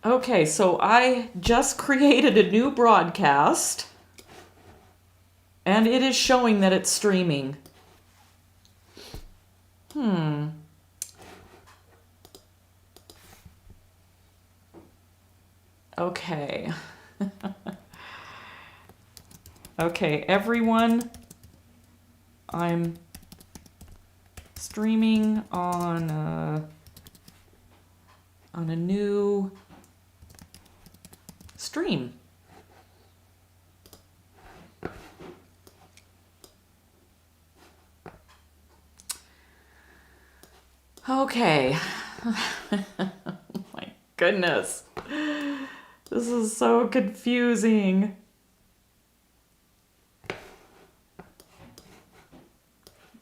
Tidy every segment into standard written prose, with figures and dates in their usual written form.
Okay, so I just created a new broadcast, and it is showing that it's streaming. Okay. Okay, everyone, I'm streaming on a new stream. Okay. My goodness. This is so confusing.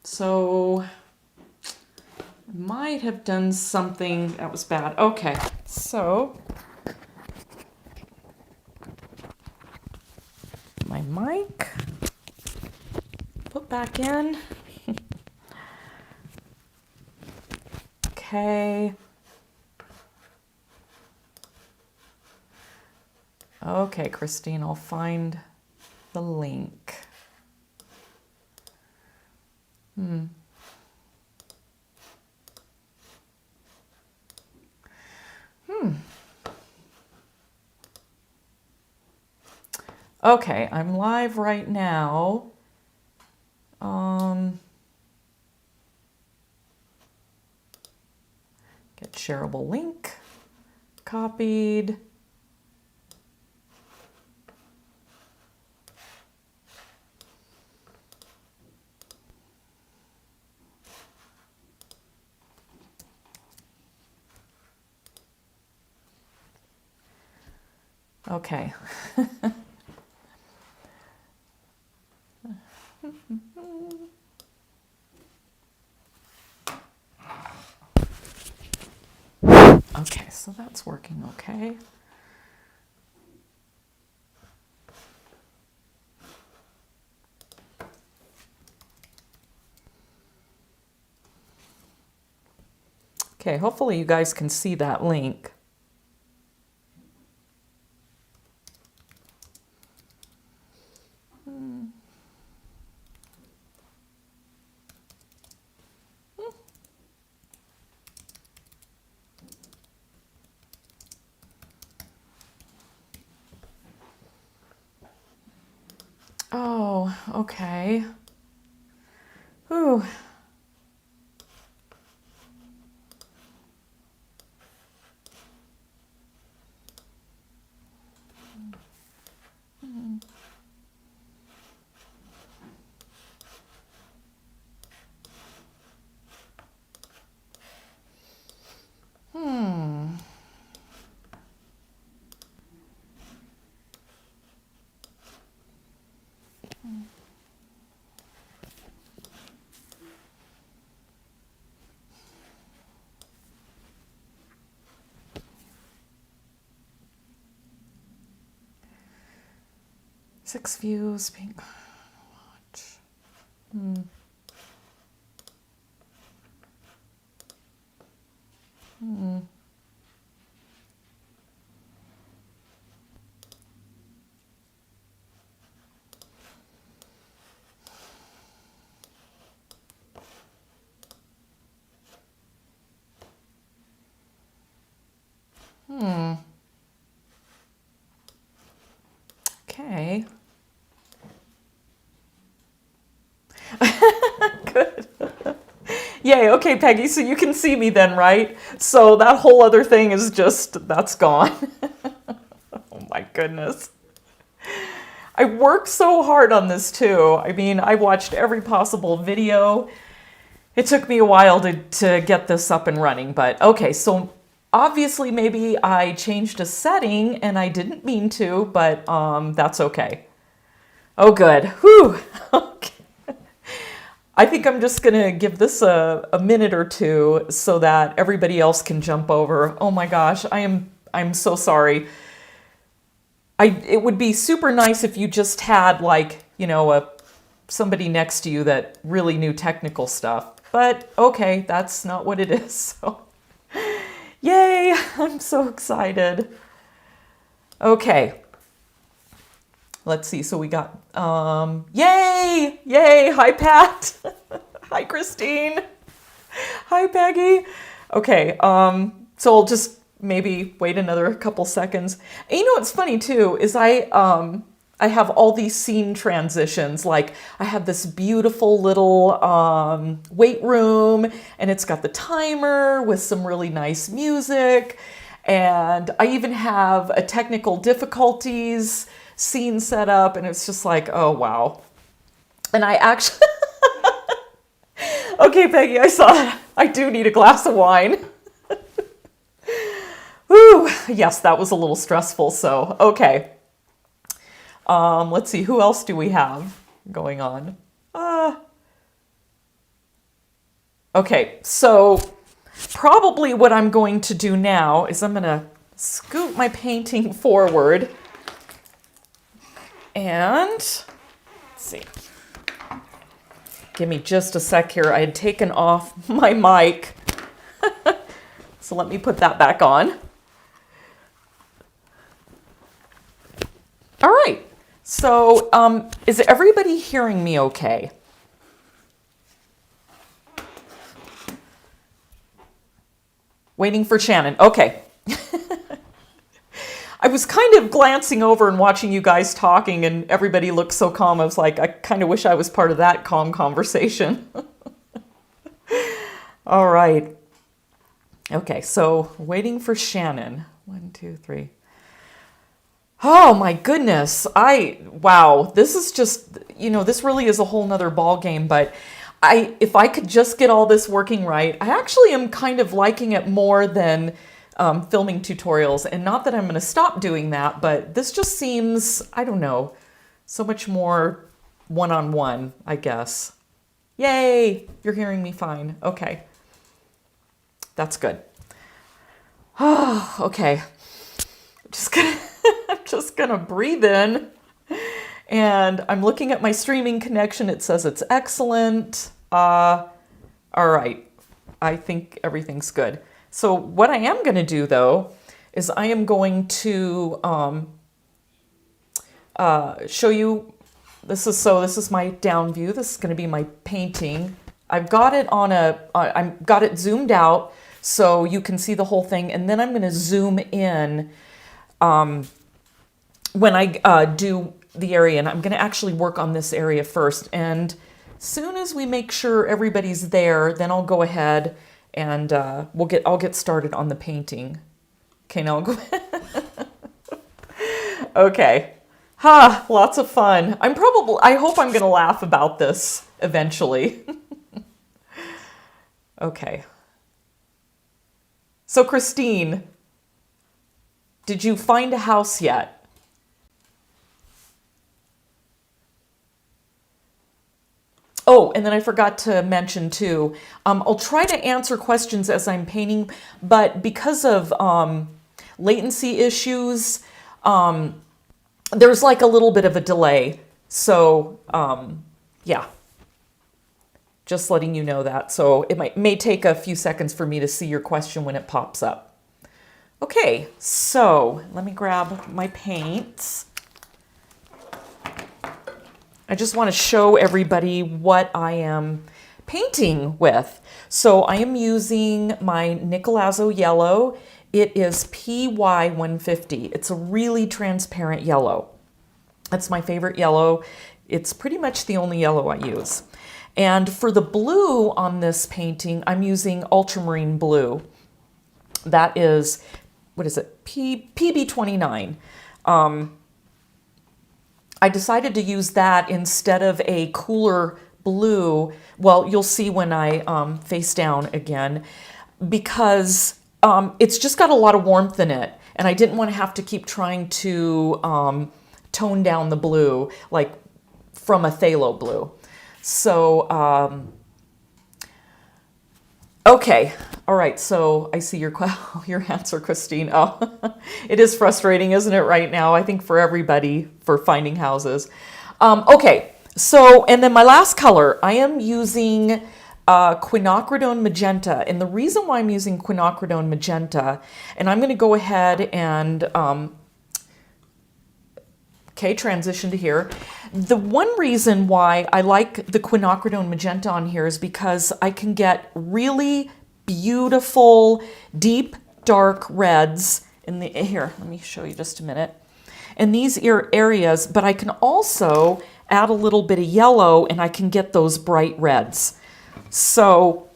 So, I might have done something that was bad. Okay, so my mic, put back in. Okay. Okay, Christine, I'll find the link. Okay, I'm live right now. Get shareable link, copied. Okay. Okay, so that's working okay. Okay, hopefully you guys can see that link. Oh, okay. Whew. Six views being watch. Okay. Good. Yay, okay, Peggy, so you can see me then, right? So that whole other thing is just, that's gone. Oh my goodness. I worked so hard on this too. I mean, I watched every possible video. It took me a while to get this up and running, but okay, so obviously maybe I changed a setting and I didn't mean to, but that's okay. Oh, good. Whew. Okay. I think I'm just going to give this a minute or two so that everybody else can jump over. Oh my gosh, I'm so sorry. It would be super nice if you just had like, you know, somebody next to you that really knew technical stuff. But okay, that's not what it is. So Yay, I'm so excited. Okay. Let's see. So we got, yay, yay. Hi, Pat. Hi, Christine. Hi, Peggy. Okay. So I'll just maybe wait another couple seconds. And you know what's funny too is I have all these scene transitions. Like I have this beautiful little weight room, and it's got the timer with some really nice music. And I even have a technical difficulties scene set up, and it's just like, oh, wow. And I actually, okay, Peggy, I saw it. I do need a glass of wine. Whew. Yes, that was a little stressful. So, okay. Let's see, who else do we have going on? Okay, so probably what I'm going to do now is I'm going to scoot my painting forward and let's see. Give me just a sec here. I had taken off my mic. So let me put that back on. All right. So is everybody hearing me okay? Waiting for Shannon. Okay. I was kind of glancing over and watching you guys talking, and everybody looked so calm. I was like, I kind of wish I was part of that calm conversation. All right. Okay, so waiting for Shannon. 1, 2, 3. Oh my goodness. Wow, this is just, this really is a whole nother ball game, but if I could just get all this working right, I actually am kind of liking it more than filming tutorials. And not that I'm going to stop doing that, but this just seems, I don't know, so much more one-on-one, I guess. Yay, you're hearing me fine. Okay, that's good. Oh, okay. I'm just gonna breathe in, and I'm looking at my streaming connection. It says it's excellent. All right, I think everything's good. So what I am gonna do though is I am going to show you. This is my down view. This is gonna be my painting. I've got it on I've got it zoomed out so you can see the whole thing, and then I'm gonna zoom in when I do the area, and I'm going to actually work on this area first. And soon as we make sure everybody's there, then I'll go ahead and I'll get started on the painting. Okay, now I'll go. Okay, lots of fun. I hope I'm going to laugh about this eventually. Okay. So Christine, did you find a house yet? Oh, and then I forgot to mention too, I'll try to answer questions as I'm painting, but because of latency issues, there's like a little bit of a delay. So yeah, just letting you know that. So it may take a few seconds for me to see your question when it pops up. Okay, so let me grab my paints. I just want to show everybody what I am painting with. So I am using my Nicolazzo yellow. It is PY150. It's a really transparent yellow. That's my favorite yellow. It's pretty much the only yellow I use. And for the blue on this painting, I'm using ultramarine blue. That is, what is it? PB29. I decided to use that instead of a cooler blue. Well, you'll see when I face down again, because it's just got a lot of warmth in it. And I didn't want to have to keep trying to tone down the blue, like from a phthalo blue. So, okay. All right, so I see your answer, Christine. Oh, it is frustrating, isn't it, right now? I think for everybody for finding houses. Okay, so, and then my last color, I am using quinacridone magenta. And the reason why I'm using quinacridone magenta, and I'm going to go ahead and, okay, transition to here. The one reason why I like the quinacridone magenta on here is because I can get really beautiful, deep, dark reds in the, here, let me show you just a minute. In these areas, but I can also add a little bit of yellow and I can get those bright reds. So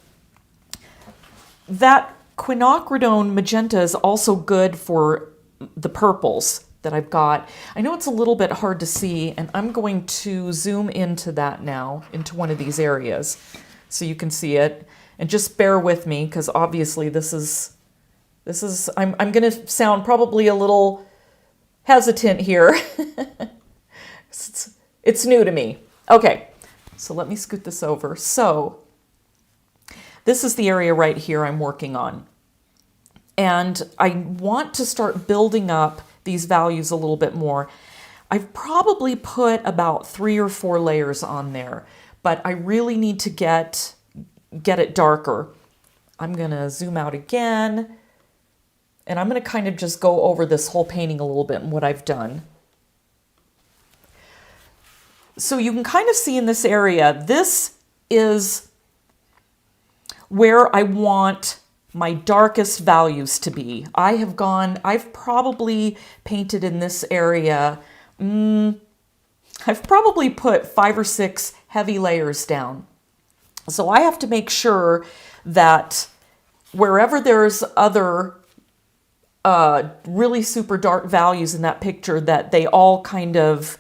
that quinacridone magenta is also good for the purples that I've got. I know it's a little bit hard to see, and I'm going to zoom into that now, into one of these areas, so you can see it. And just bear with me, because obviously this is I'm going to sound probably a little hesitant here. It's new to me. Okay, so let me scoot this over. So this is the area right here I'm working on. And I want to start building up these values a little bit more. I've probably put about 3 or 4 layers on there, but I really need to get it darker. I'm going to zoom out again, and I'm going to kind of just go over this whole painting a little bit and what I've done. So you can kind of see in this area, this is where I want my darkest values to be. I've probably painted in this area, I've probably put 5 or 6 heavy layers down. So I have to make sure that wherever there's other really super dark values in that picture, that they all kind of,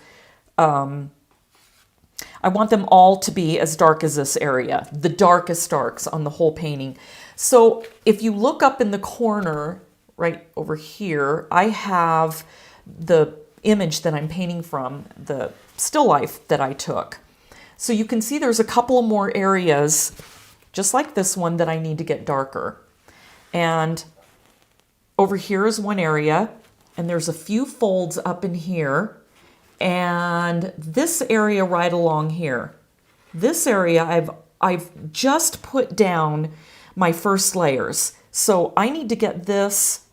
I want them all to be as dark as this area, the darkest darks on the whole painting. So if you look up in the corner right over here, I have the image that I'm painting from, the still life that I took. So you can see there's a couple more areas, just like this one, that I need to get darker. And over here is one area, and there's a few folds up in here, and this area right along here. This area I've just put down my first layers. So I need to get this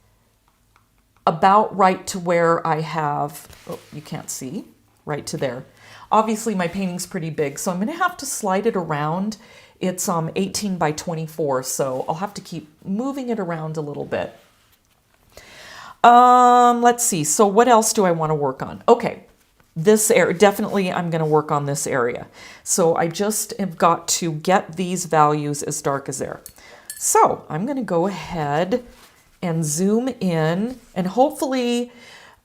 about right to where I have, oh, you can't see, right to there. Obviously my painting's pretty big, so I'm gonna have to slide it around. It's 18 by 24, so I'll have to keep moving it around a little bit. Let's see, so what else do I wanna work on? Okay, this area, definitely I'm gonna work on this area. So I just have got to get these values as dark as there. So I'm going to go ahead and zoom in, and hopefully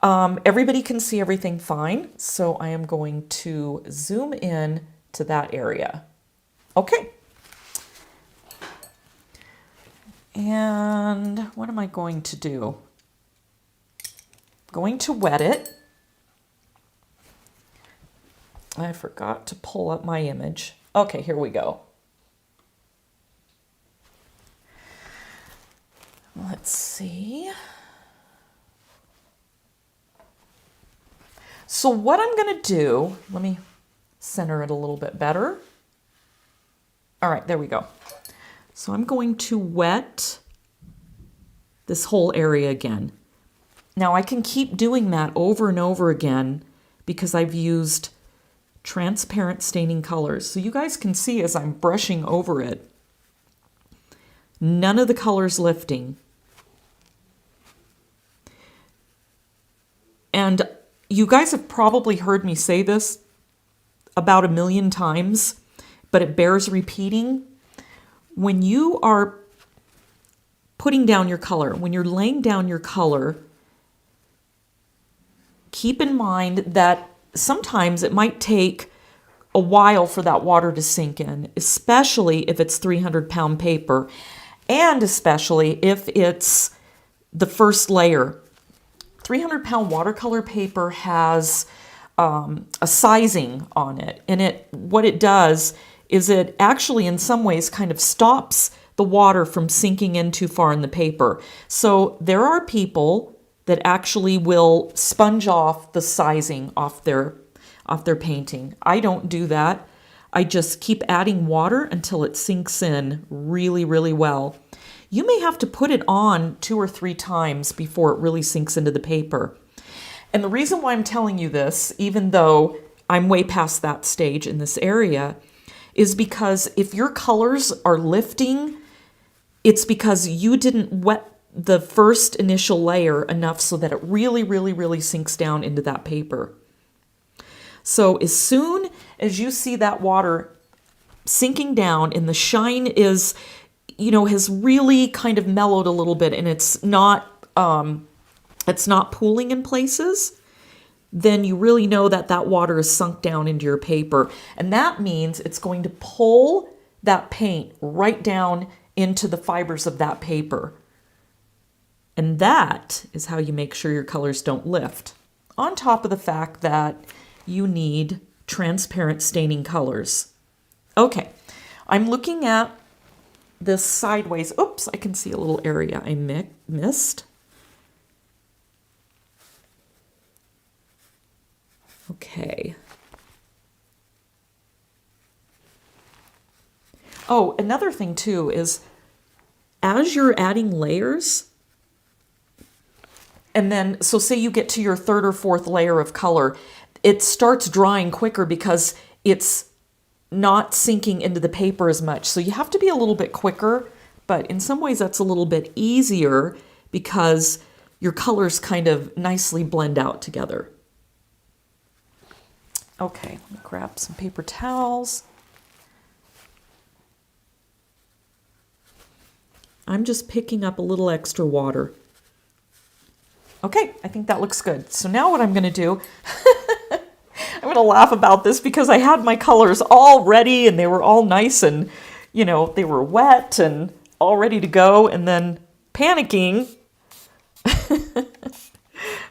everybody can see everything fine. So I am going to zoom in to that area. Okay. And what am I going to do? Going to wet it. I forgot to pull up my image. Okay, here we go. Let's see. So what I'm going to do, let me center it a little bit better. All right, there we go. So I'm going to wet this whole area again. Now I can keep doing that over and over again because I've used transparent staining colors. So you guys can see as I'm brushing over it, none of the colors lifting. And you guys have probably heard me say this about 1,000,000 times, but it bears repeating. When you are putting down your color, when you're laying down your color, keep in mind that sometimes it might take a while for that water to sink in, especially if it's 300-pound paper, and especially if it's the first layer. 300-pound watercolor paper has a sizing on it, and what it does is it actually in some ways kind of stops the water from sinking in too far in the paper. So there are people that actually will sponge off the sizing off their painting. I don't do that. I just keep adding water until it sinks in really, really well. You may have to put it on 2 or 3 times before it really sinks into the paper. And the reason why I'm telling you this, even though I'm way past that stage in this area, is because if your colors are lifting, it's because you didn't wet the first initial layer enough so that it really, really, really sinks down into that paper. So as soon as you see that water sinking down and the shine is, has really kind of mellowed a little bit and it's not pooling in places, then you really know that that water is sunk down into your paper. And that means it's going to pull that paint right down into the fibers of that paper. And that is how you make sure your colors don't lift. On top of the fact that you need transparent staining colors. Okay, I'm looking at this sideways. Oops, I can see a little area I missed. Okay. Oh, another thing too is as you're adding layers, and then, so say you get to your 3rd or 4th layer of color, it starts drying quicker because it's not sinking into the paper as much. So you have to be a little bit quicker, but in some ways that's a little bit easier because your colors kind of nicely blend out together. Okay, let me grab some paper towels. I'm just picking up a little extra water. Okay, I think that looks good. So now what I'm going to do, I'm going to laugh about this because I had my colors all ready and they were all nice and, they were wet and all ready to go, and then panicking,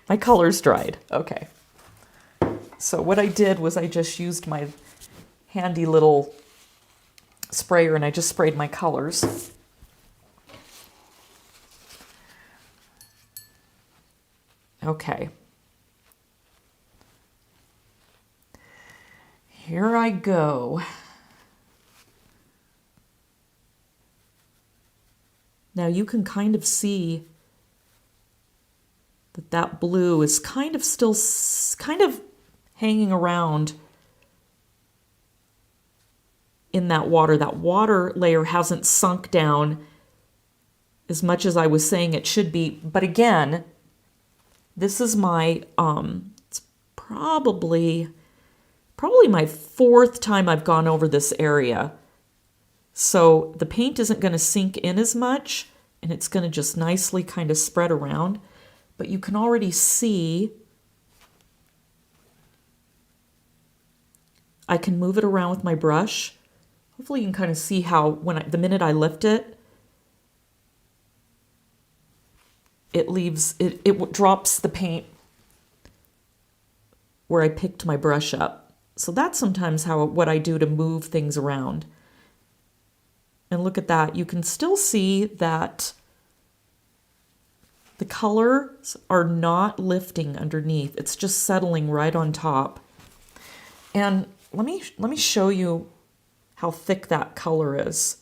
my colors dried. Okay. So what I did was I just used my handy little sprayer and I just sprayed my colors. Okay. Here I go. Now you can kind of see that blue is kind of still hanging around in that water. That water layer hasn't sunk down as much as I was saying it should be. But again, this is my, it's probably my 4th time I've gone over this area. So the paint isn't going to sink in as much and it's going to just nicely kind of spread around. But you can already see I can move it around with my brush. Hopefully you can kind of see how the minute I lift it, it drops the paint where I picked my brush up. So that's sometimes what I do to move things around. And look at that. You can still see that the colors are not lifting underneath. It's just settling right on top. And let me show you how thick that color is.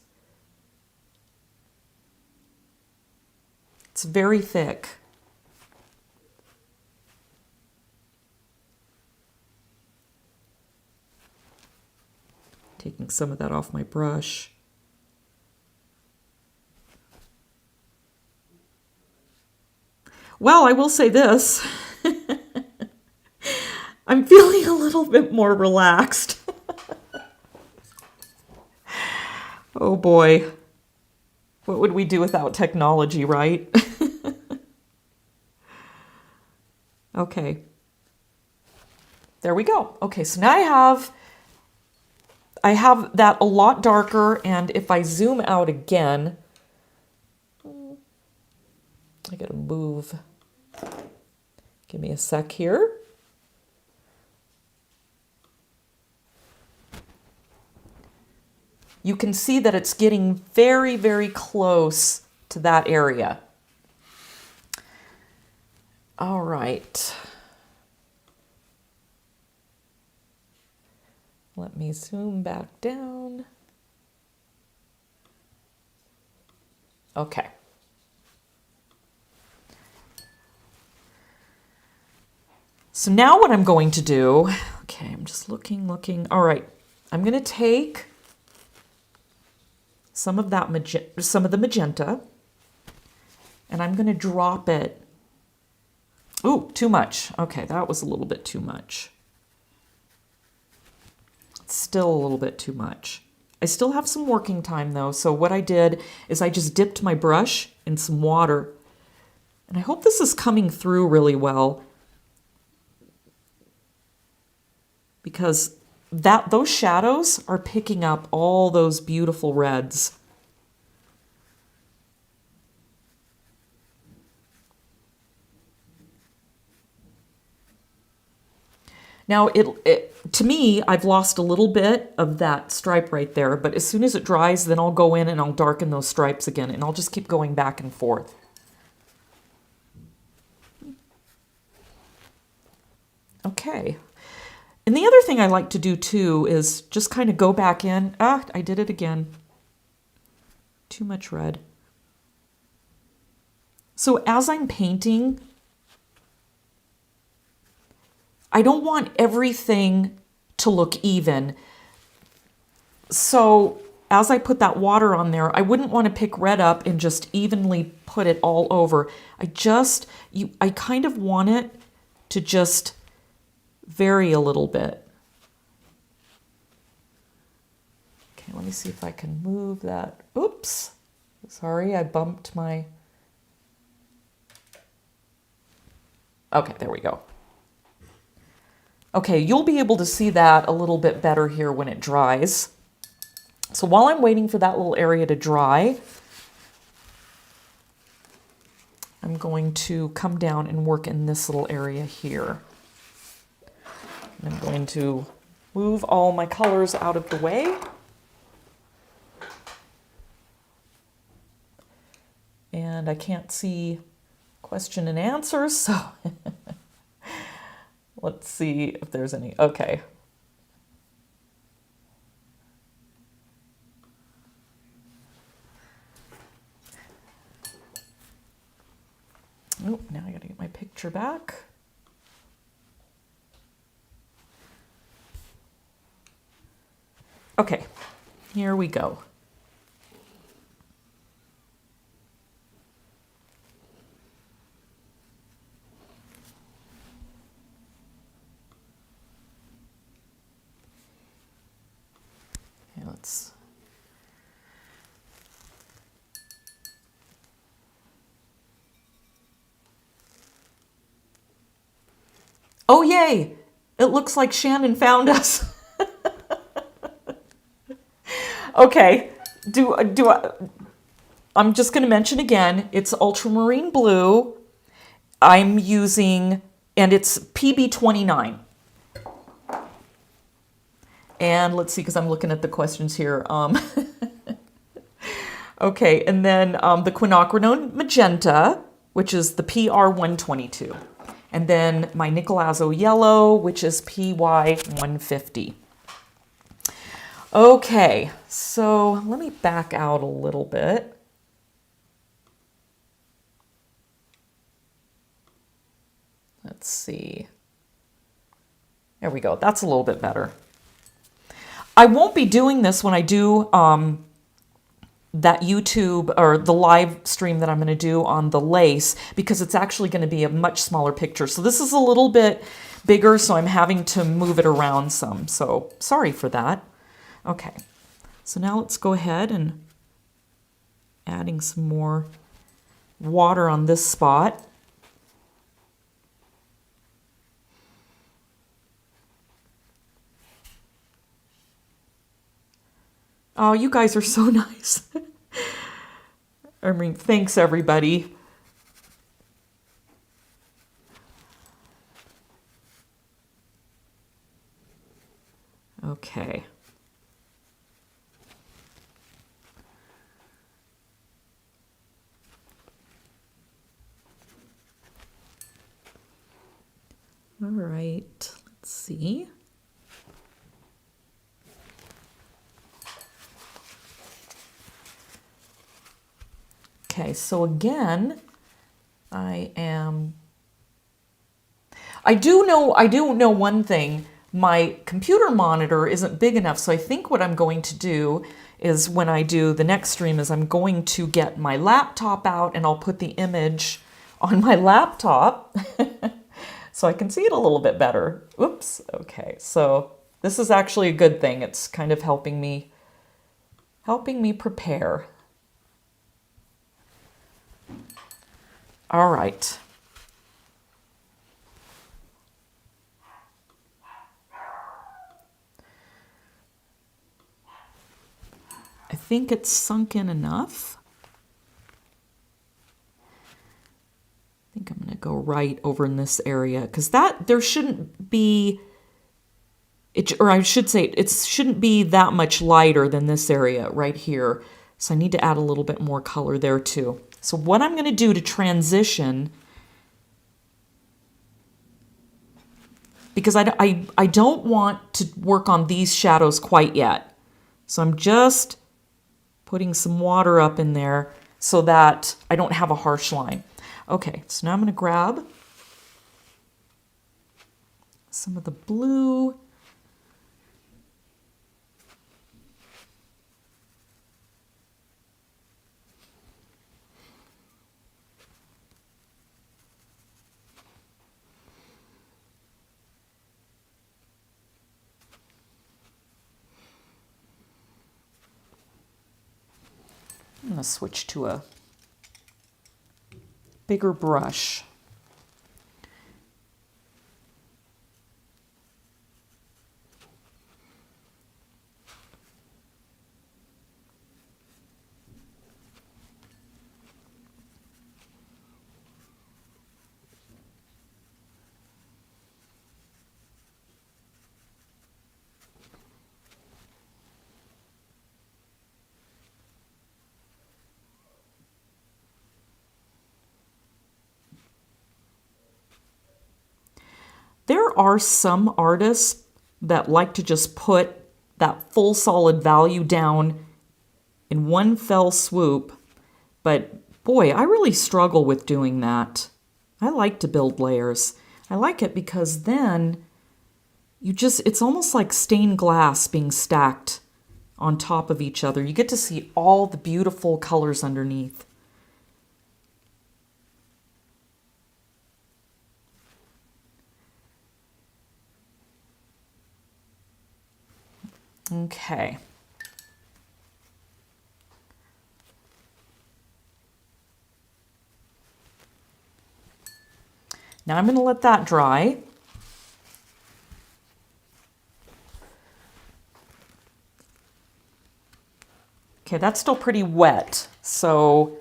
It's very thick. Taking some of that off my brush. Well, I will say this. I'm feeling a little bit more relaxed. Oh boy. What would we do without technology, right? Okay. There we go. Okay, so now I have that a lot darker, and if I zoom out again, I gotta move. Give me a sec here. You can see that it's getting very, very close to that area. All right. Let me zoom back down. Okay. So now what I'm going to do, okay, I'm just looking. All right, I'm going to take some of the magenta, and I'm going to drop it. Ooh, too much. Okay, that was a little bit too much. It's still a little bit too much. I still have some working time though, so what I did is I just dipped my brush in some water. And I hope this is coming through really well, because those shadows are picking up all those beautiful reds. Now, to me, I've lost a little bit of that stripe right there, but as soon as it dries, then I'll go in and I'll darken those stripes again, and I'll just keep going back and forth. Okay. And the other thing I like to do too is just kind of go back in. Ah, I did it again. Too much red. So as I'm painting, I don't want everything to look even. So as I put that water on there, I wouldn't want to pick red up and just evenly put it all over. I kind of want it to just vary a little bit. Okay, let me see if I can move that. Oops, sorry, I bumped my... Okay, there we go. Okay, you'll be able to see that a little bit better here when it dries. So while I'm waiting for that little area to dry, I'm going to come down and work in this little area here. I'm going to move all my colors out of the way. And I can't see question and answers, so let's see if there's any. Okay. Oh, now I gotta get my picture back. Okay, here we go. Okay, let's... Oh, yay! It looks like Shannon found us. Okay, I'm just going to mention again, it's ultramarine blue. I'm using, and it's PB29. And let's see, because I'm looking at the questions here. Okay, and then the quinacridone magenta, which is the PR122. And then my Nicolazo yellow, which is PY150. Okay, so let me back out a little bit. Let's see. There we go. That's a little bit better. I won't be doing this when I do that YouTube or the live stream that I'm going to do on the lace, because it's actually going to be a much smaller picture. So this is a little bit bigger, so I'm having to move it around some. So sorry for that. Okay, so now let's go ahead and adding some more water on this spot. Oh, you guys are so nice. I mean, thanks everybody. Okay. All right, let's see. so again, I do know one thing. My computer monitor isn't big enough, so I think what I'm going to do is when I do the next stream is I'm going to get my laptop out and I'll put the image on my laptop so I can see it a little bit better. Oops, okay, so this is actually a good thing. It's kind of helping me prepare. All right. I think it's sunk in enough. I think I'm going to go right over in this area because there shouldn't be, or I should say, it shouldn't be that much lighter than this area right here. So I need to add a little bit more color there too. So what I'm going to do to transition, because I don't want to work on these shadows quite yet. So I'm just putting some water up in there so that I don't have a harsh line. Okay, so now I'm going to grab some of the blue. I'm going to switch to a bigger brush. There are some artists that like to just put that full solid value down in one fell swoop, but boy, I really struggle with doing that. I like to build layers. I like it because then it's almost like stained glass being stacked on top of each other. You get to see all the beautiful colors underneath. Okay. Now I'm going to let that dry. Okay, that's still pretty wet, so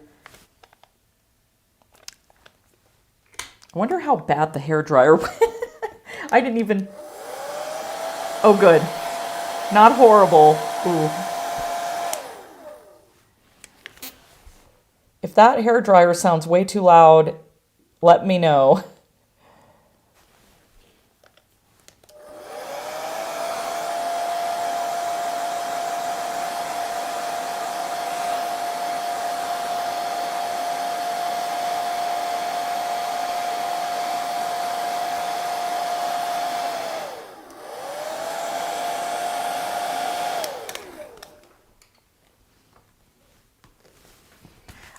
I wonder how bad the hairdryer I didn't even... Oh, good. Not horrible. Ooh. If that hairdryer sounds way too loud, let me know.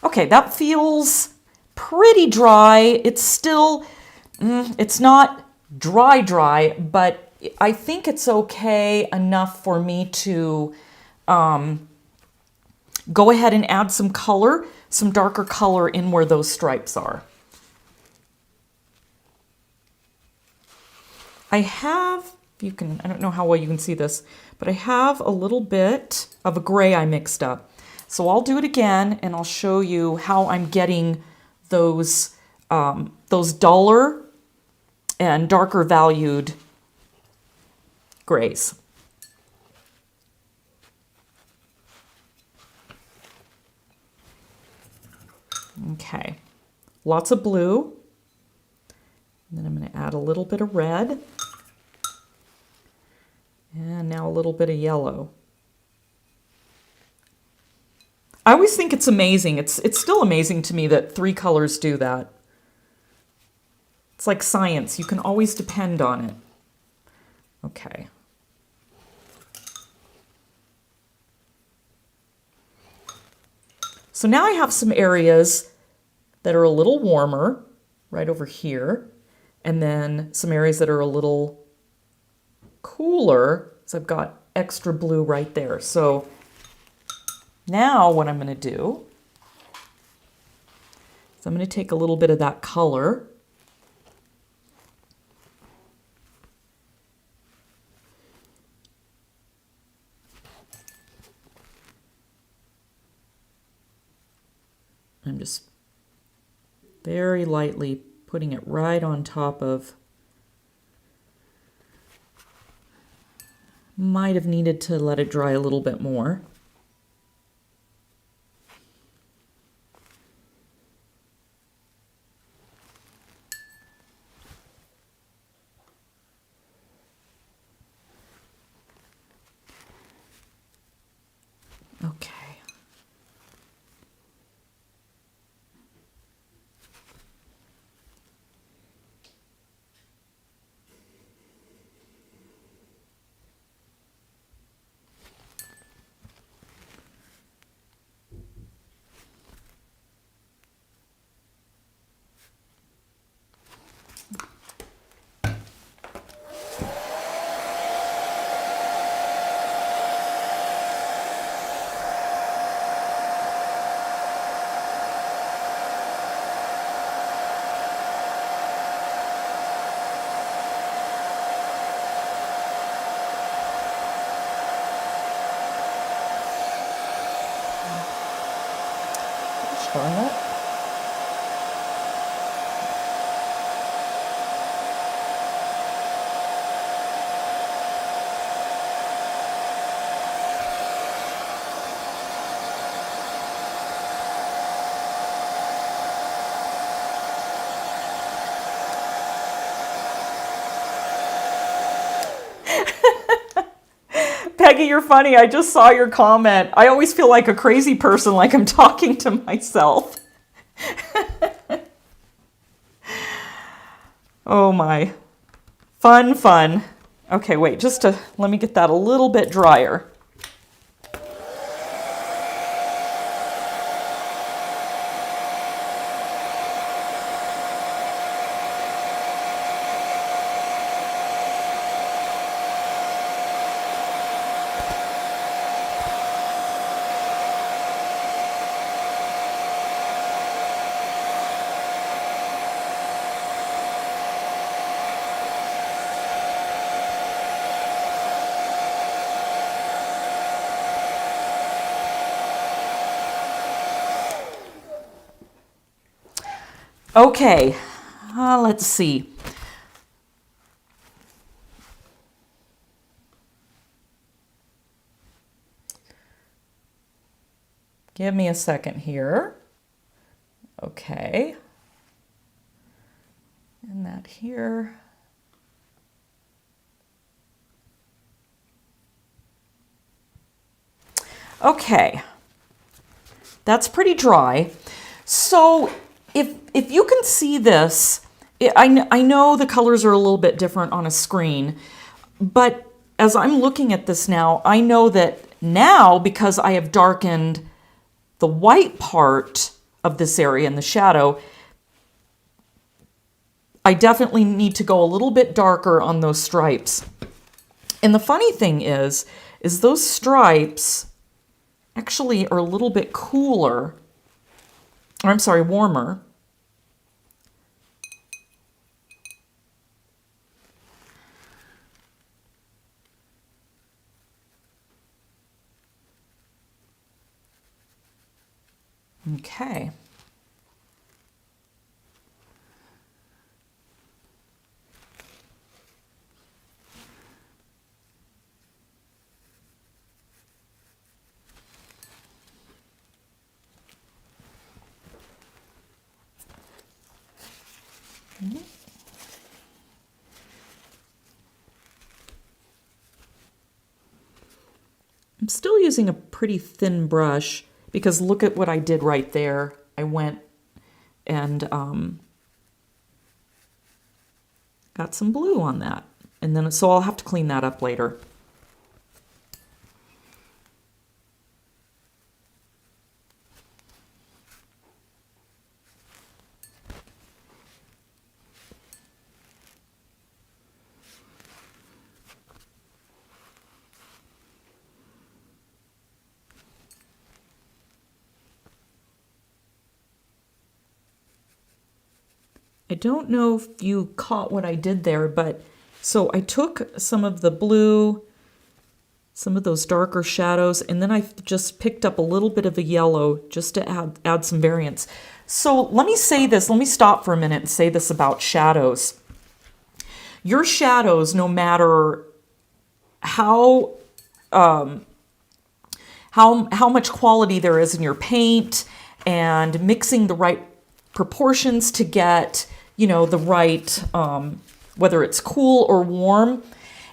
Okay, that feels pretty dry. It's still, it's not dry, but I think it's okay enough for me to go ahead and add some color, some darker color in where those stripes are. I have, I don't know how well you can see this, but I have a little bit of a gray I mixed up. So I'll do it again and I'll show you how I'm getting those duller and darker valued grays. Okay, lots of blue. And then I'm going to add a little bit of red. And now a little bit of yellow. I always think it's amazing. It's still amazing to me that 3 colors do that. It's like science. You can always depend on it. Okay. So now I have some areas that are a little warmer right over here, and then some areas that are a little cooler. So I've got extra blue right there. So now what I'm going to do is I'm going to take a little bit of that color I'm just very lightly putting it right on top of. Might have needed to let it dry a little bit more. Okay. Darn it. Peggy, you're funny. I just saw your comment. I always feel like a crazy person, like I'm talking to myself. Oh my. Fun, fun. Okay, wait, let me get that a little bit drier. Okay, let's see. Give me a second here. Okay. And that here. Okay. That's pretty dry. So if you can see this, I know the colors are a little bit different on a screen, but as I'm looking at this now, I know that now, because I have darkened the white part of this area in the shadow, I definitely need to go a little bit darker on those stripes. And the funny thing is those stripes actually are a little bit cooler, or I'm sorry, warmer. Okay. I'm still using a pretty thin brush because look at what I did right there. I went and got some blue on that. And then, so I'll have to clean that up later. I don't know if you caught what I did there, but so I took some of the blue, some of those darker shadows, and then I just picked up a little bit of a yellow just to add some variance. So let me say this, let me stop for a minute and say this about shadows. Your shadows, no matter how much quality there is in your paint and mixing the right proportions to get, you know, the right, whether it's cool or warm.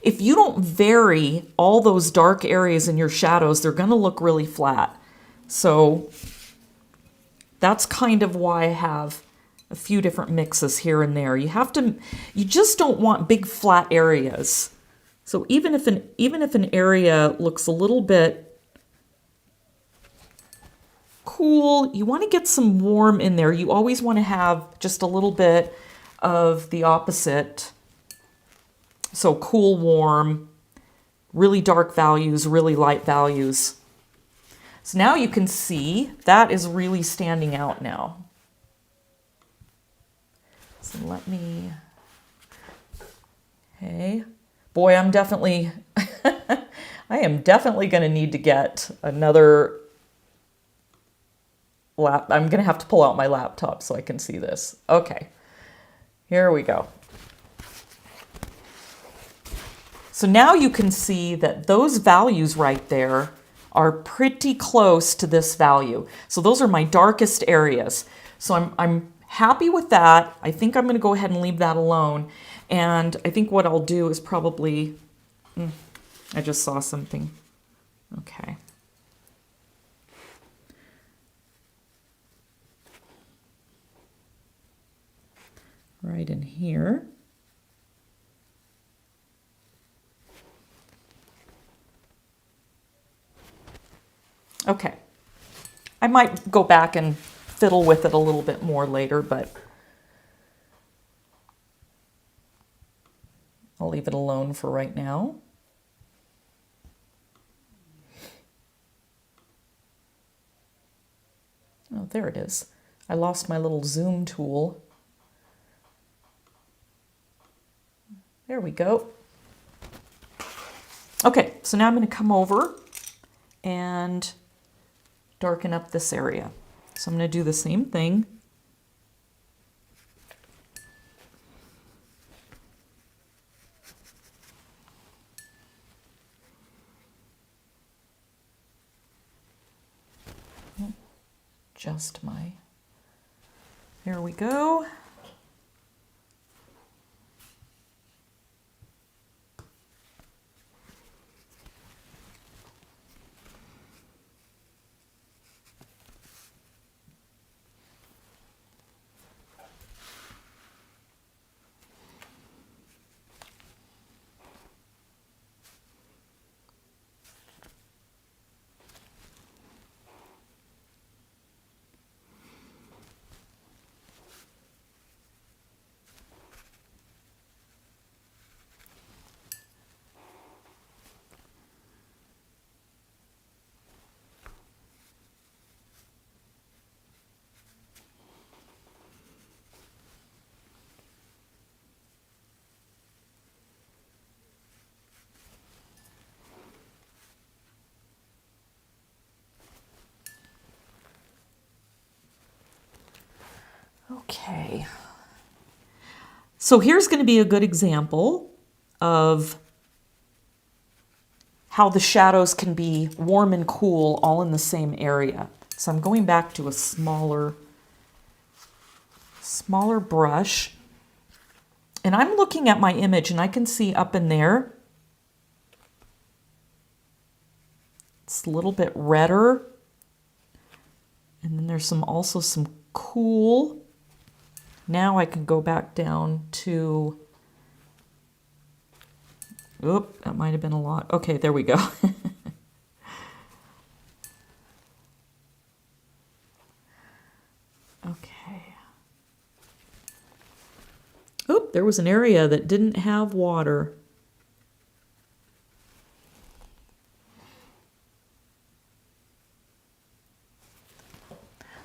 If you don't vary all those dark areas in your shadows, they're going to look really flat. So that's kind of why I have a few different mixes here and there. You just don't want big flat areas. So even if an area looks a little bit cool, you want to get some warm in there. You always want to have just a little bit of the opposite. So cool, warm, really dark values, really light values. So now you can see that is really standing out now. So let me, hey, boy, I'm definitely, I am definitely going to need to get another I'm going to have to pull out my laptop so I can see this. Okay, here we go. So now you can see that those values right there are pretty close to this value. So those are my darkest areas. So I'm happy with that. I think I'm going to go ahead and leave that alone. And I think what I'll do is probably, I just saw something. Okay. Right in here. Okay. I might go back and fiddle with it a little bit more later, but I'll leave it alone for right now. Oh, there it is. I lost my little zoom tool. There we go. Okay, so now I'm going to come over and darken up this area. So I'm going to do the same thing. Just my, there we go. Okay, so here's going to be a good example of how the shadows can be warm and cool all in the same area. So I'm going back to a smaller brush, and I'm looking at my image, and I can see up in there, it's a little bit redder. And then there's also some cool. Now I can go back down to, oop, that might have been a lot. Okay, there we go. Okay. Oop, there was an area that didn't have water.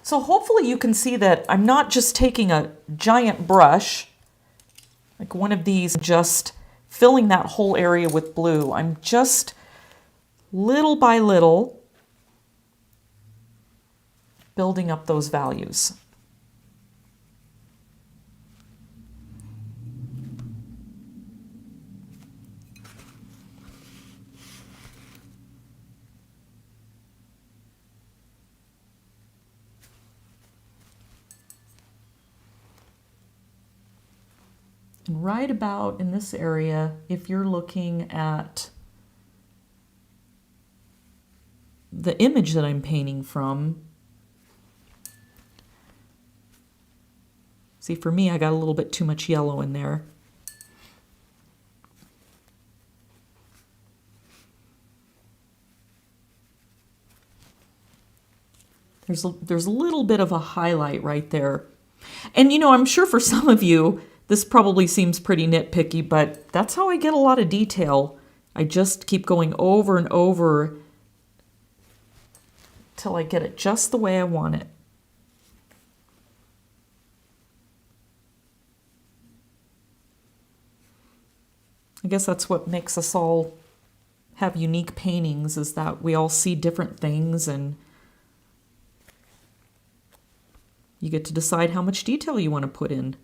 So hopefully you can see that I'm not just taking a giant brush, like one of these, just filling that whole area with blue. I'm just little by little building up those values. And right about in this area, if you're looking at the image that I'm painting from, see, for me, I got a little bit too much yellow in there. There's a little bit of a highlight right there. And you know, I'm sure for some of you, this probably seems pretty nitpicky, but that's how I get a lot of detail. I just keep going over and over till I get it just the way I want it. I guess that's what makes us all have unique paintings, is that we all see different things and you get to decide how much detail you want to put in.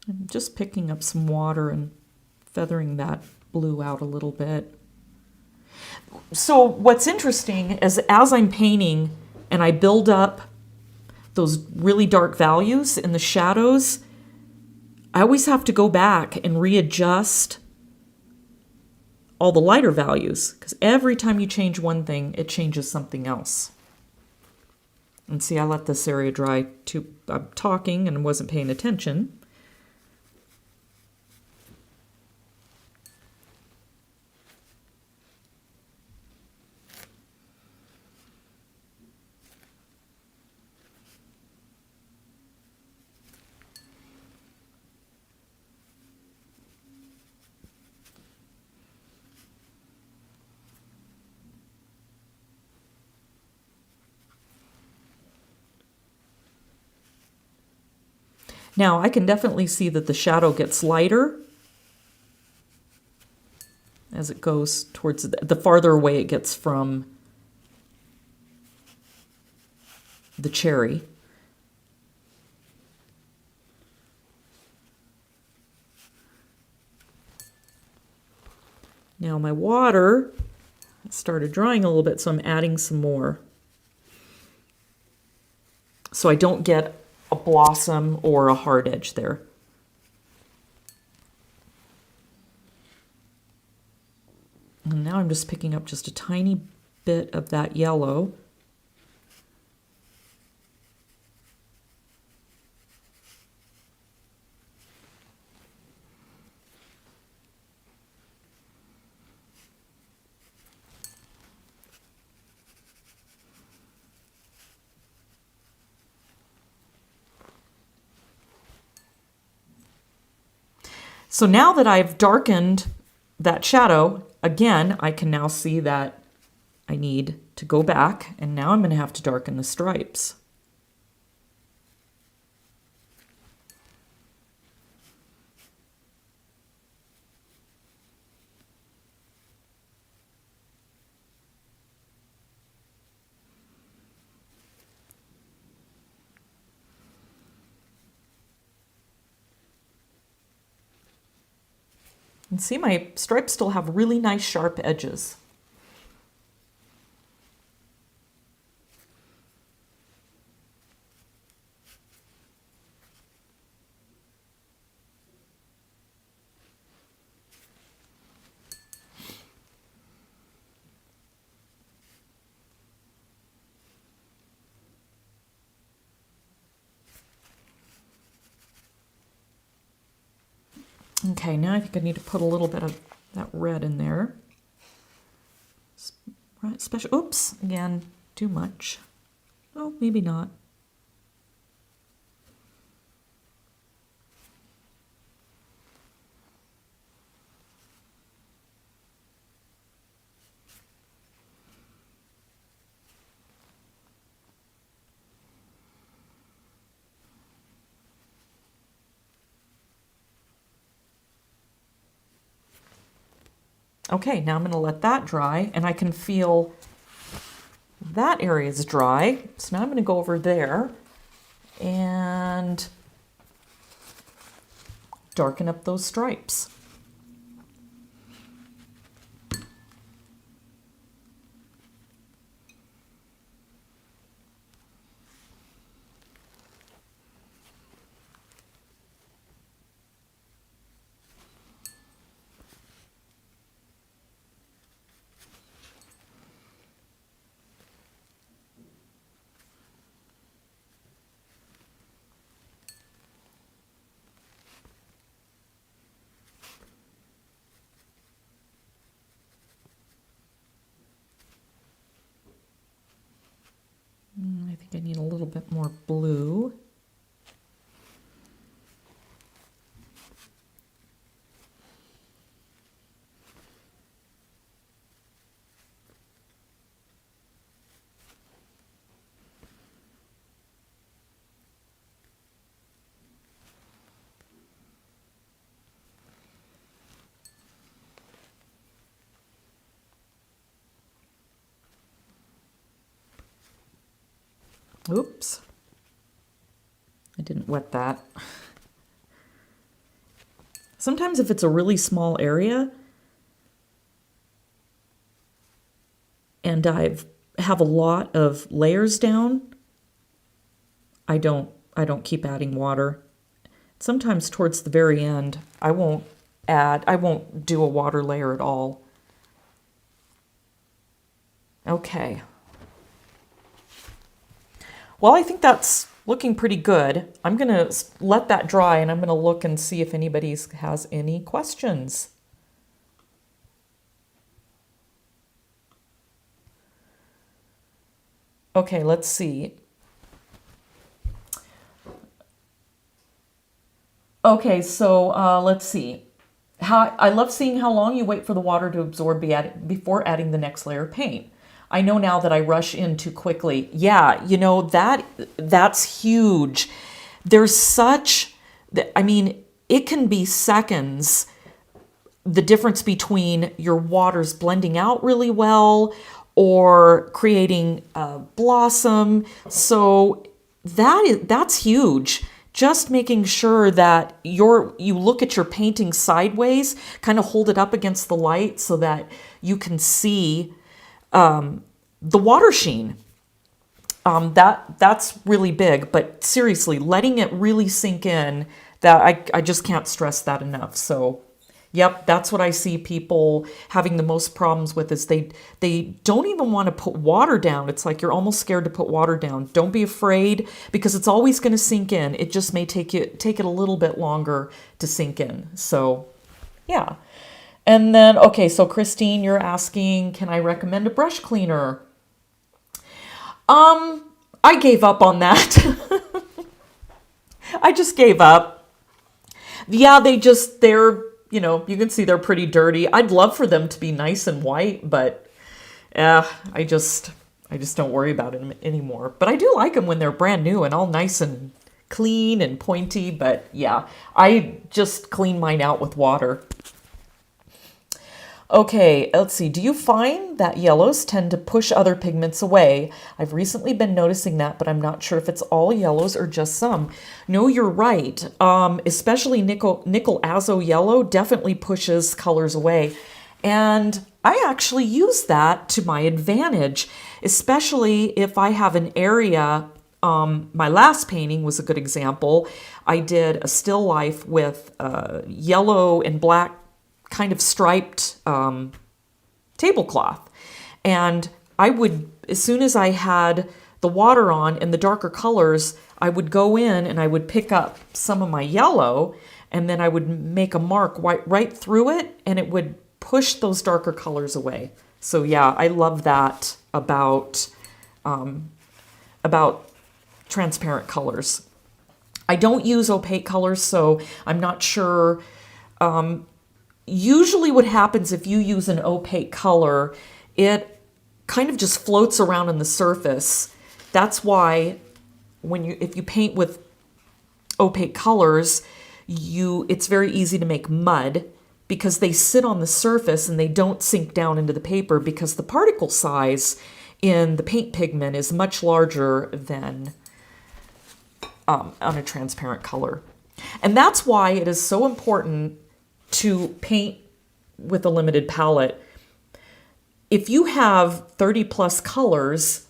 I'm just picking up some water and feathering that blue out a little bit. So what's interesting is as I'm painting and I build up those really dark values in the shadows, I always have to go back and readjust all the lighter values, because every time you change one thing, it changes something else. And see, I let this area dry too. I'm talking and wasn't paying attention. Now I can definitely see that the shadow gets lighter as it goes towards the farther away it gets from the cherry. Now my water started drying a little bit, so I'm adding some more, so I don't get a blossom or a hard edge there. And now I'm just picking up just a tiny bit of that yellow. So now that I've darkened that shadow, again, I can now see that I need to go back, and now I'm going to have to darken the stripes. And see, my stripes still have really nice sharp edges. Okay, now I think I need to put a little bit of that red in there. Special, oops, again, too much. Oh, maybe not. Okay, now I'm going to let that dry, and I can feel that area is dry. So now I'm going to go over there and darken up those stripes. I think I need a little bit more blue. Oops, I didn't wet that. Sometimes if it's a really small area and I have a lot of layers down, I don't keep adding water. Sometimes towards the very end, I won't do a water layer at all. Okay. Well, I think that's looking pretty good. I'm going to let that dry, and I'm going to look and see if anybody has any questions. Okay, let's see. Okay, so let's see. I love seeing how long you wait for the water to absorb before adding the next layer of paint. I know now that I rush in too quickly. Yeah, you know, that's huge. There's such, I mean, it can be seconds, the difference between your waters blending out really well or creating a blossom. So that's huge. Just making sure that you look at your painting sideways, kind of hold it up against the light so that you can see the water sheen. That's really big, but seriously, letting it really sink in, that I just can't stress that enough. So, yep, that's what I see people having the most problems with is they don't even want to put water down. It's like you're almost scared to put water down. Don't be afraid because it's always going to sink in. It just may take it a little bit longer to sink in. So, yeah. And then, okay, so Christine, you're asking, can I recommend a brush cleaner? I gave up on that. I just gave up. Yeah, they're, you know, you can see they're pretty dirty. I'd love for them to be nice and white, but I just, I just don't worry about them anymore. But I do like them when they're brand new and all nice and clean and pointy. But yeah, I just clean mine out with water. Okay, let's see. Do you find that yellows tend to push other pigments away? I've recently been noticing that, but I'm not sure if it's all yellows or just some. No, you're right. Especially nickel azo yellow definitely pushes colors away. And I actually use that to my advantage, especially if I have an area. My last painting was a good example. I did a still life with yellow and black kind of striped tablecloth. And I would, as soon as I had the water on and the darker colors, I would go in and I would pick up some of my yellow and then I would make a mark right through it and it would push those darker colors away. So yeah, I love that about transparent colors. I don't use opaque colors, so I'm not sure. Usually what happens if you use an opaque color, it kind of just floats around on the surface. That's why if you paint with opaque colors, it's very easy to make mud because they sit on the surface and they don't sink down into the paper because the particle size in the paint pigment is much larger than on a transparent color. And that's why it is so important to paint with a limited palette. If you have 30 plus colors,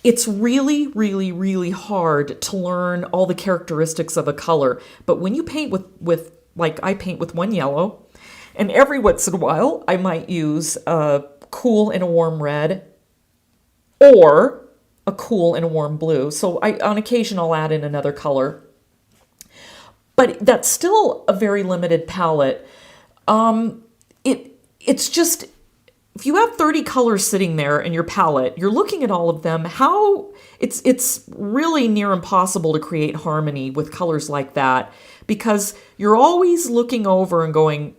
it's really, really, really hard to learn all the characteristics of a color. But when you paint with like I paint with one yellow, and every once in a while I might use a cool and a warm red or a cool and a warm blue. So on occasion I'll add in another color. But that's still a very limited palette. It's just, if you have 30 colors sitting there in your palette, you're looking at all of them, it's really near impossible to create harmony with colors like that because you're always looking over and going,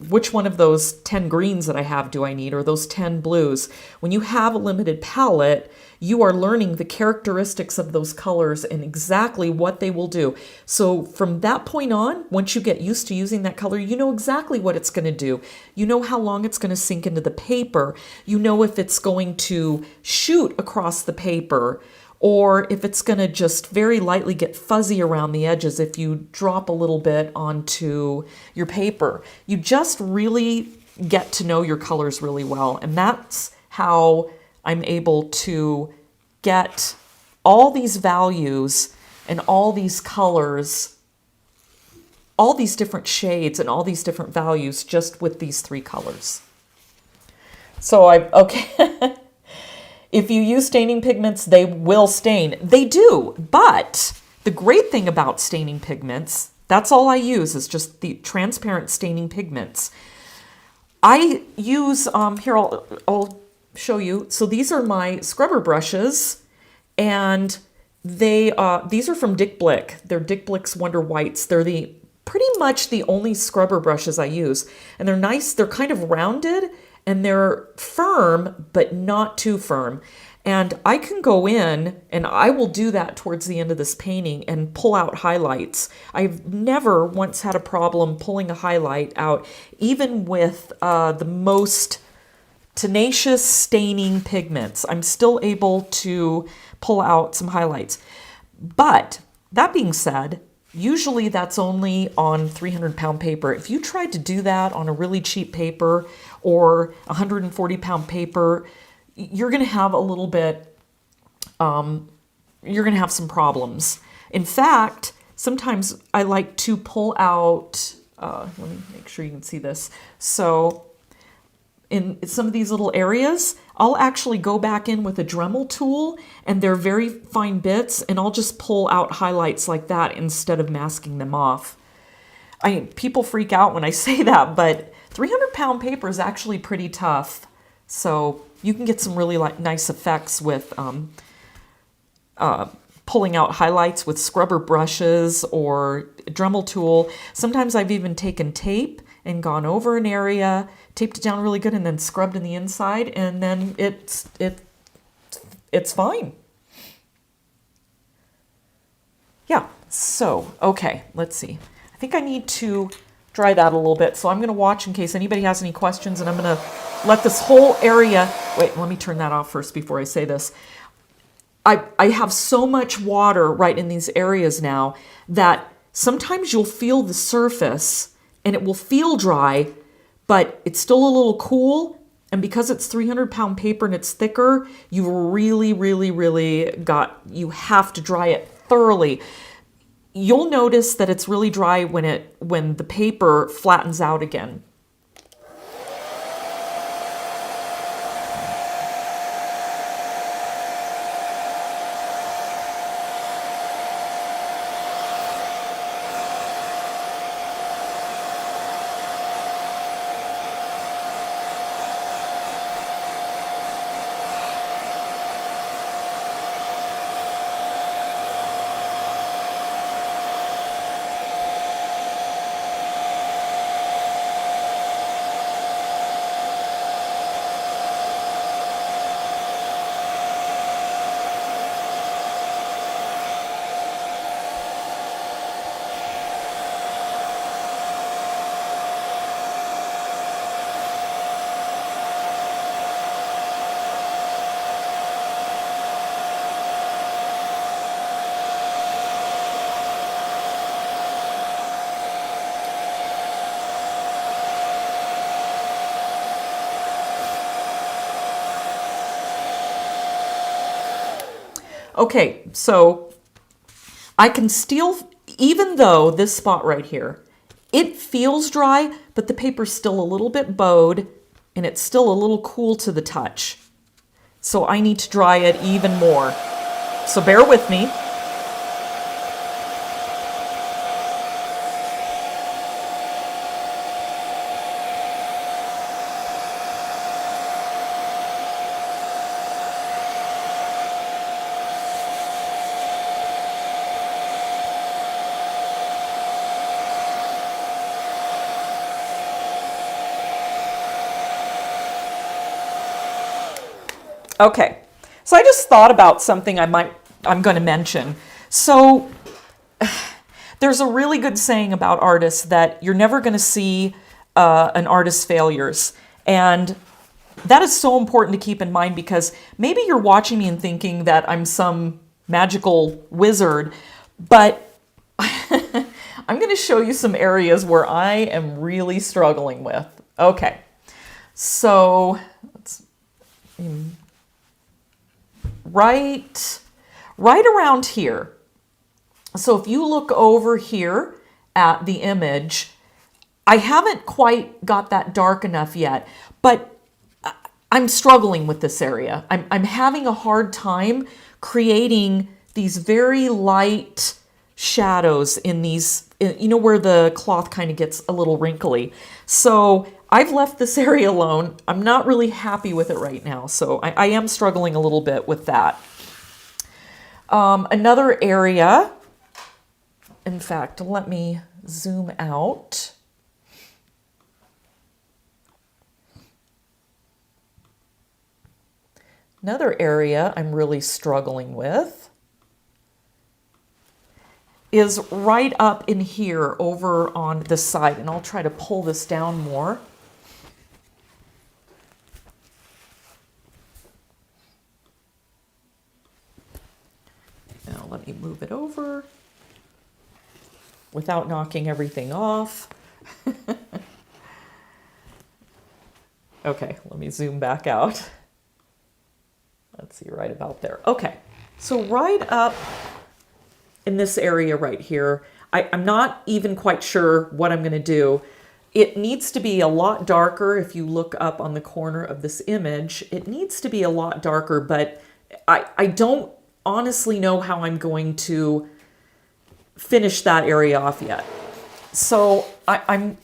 which one of those 10 greens that I have do I need, or those 10 blues? When you have a limited palette, you are learning the characteristics of those colors and exactly what they will do. So from that point on, once you get used to using that color, you know exactly what it's going to do. You know how long it's going to sink into the paper. You know if it's going to shoot across the paper or if it's going to just very lightly get fuzzy around the edges if you drop a little bit onto your paper. You just really get to know your colors really well. And that's how I'm able to get all these values and all these colors, all these different shades and all these different values just with these three colors. So okay. If you use staining pigments, they will stain. They do, but the great thing about staining pigments, that's all I use is just the transparent staining pigments. I use, here I'll show you. So these are my scrubber brushes and these are from Dick Blick. They're Dick Blick's Wonder Whites. They're pretty much the only scrubber brushes I use. And they're nice, they're kind of rounded and they're firm, but not too firm. And I can go in, and I will do that towards the end of this painting and pull out highlights. I've never once had a problem pulling a highlight out, even with the most tenacious staining pigments. I'm still able to pull out some highlights. But that being said, usually that's only on 300-pound paper. If you tried to do that on a really cheap paper or 140-pound paper, you're going to have a little bit, you're going to have some problems. In fact, sometimes I like to pull out, let me make sure you can see this. So in some of these little areas, I'll actually go back in with a Dremel tool, and they're very fine bits, and I'll just pull out highlights like that instead of masking them off. People freak out when I say that, but 300-pound paper is actually pretty tough. So you can get some really nice effects with pulling out highlights with scrubber brushes or a Dremel tool. Sometimes I've even taken tape and gone over an area, taped it down really good, and then scrubbed in the inside, and then it's fine. Yeah, so, okay, let's see. I think I need to dry that a little bit, so I'm going to watch in case anybody has any questions, and I'm going to let this whole area... Wait, let me turn that off first before I say this. I have so much water right in these areas now that sometimes you'll feel the surface and it will feel dry, but it's still a little cool. And because it's 300-pound paper and it's thicker, you really, really, really you have to dry it thoroughly. You'll notice that it's really dry when the paper flattens out again. Okay, so I can still, even though this spot right here, it feels dry, but the paper's still a little bit bowed and it's still a little cool to the touch. So I need to dry it even more. So bear with me. Okay, so I just thought about something I'm going to mention. So there's a really good saying about artists that you're never going to see an artist's failures. And that is so important to keep in mind because maybe you're watching me and thinking that I'm some magical wizard, but I'm going to show you some areas where I am really struggling with. Okay, so let's... Right around here. So if you look over here at the image, I haven't quite got that dark enough yet, but I'm struggling with this area. I'm having a hard time creating these very light shadows in these, you know, where the cloth kind of gets a little wrinkly. So I've left this area alone. I'm not really happy with it right now, so I am struggling a little bit with that. Another area, in fact, let me zoom out. Another area I'm really struggling with is right up in here over on this side, and I'll try to pull this down more. Now let me move it over without knocking everything off. Okay, let me zoom back out. Let's see, right about there. Okay, so right up in this area right here, I'm not even quite sure what I'm going to do. It needs to be a lot darker. If you look up on the corner of this image, it needs to be a lot darker, but I don't honestly know how I'm going to finish that area off yet. So I'm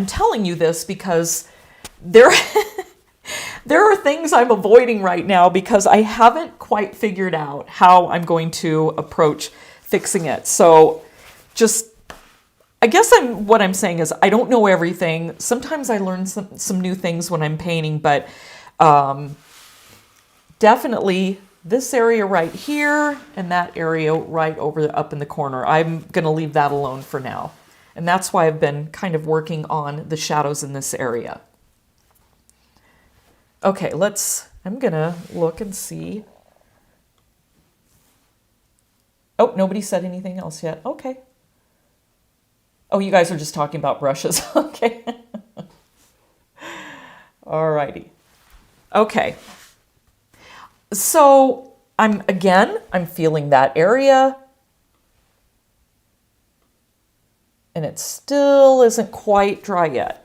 telling you this because there are things I'm avoiding right now because I haven't quite figured out how I'm going to approach fixing it. So just, I guess what I'm saying is I don't know everything. Sometimes I learn some new things when I'm painting, but definitely this area right here and that area right over up in the corner. I'm going to leave that alone for now. And that's why I've been kind of working on the shadows in this area. Okay, I'm going to look and see. Oh, nobody said anything else yet. Okay. Oh, you guys are just talking about brushes. Okay. Alrighty. Okay. So I'm feeling that area. And it still isn't quite dry yet.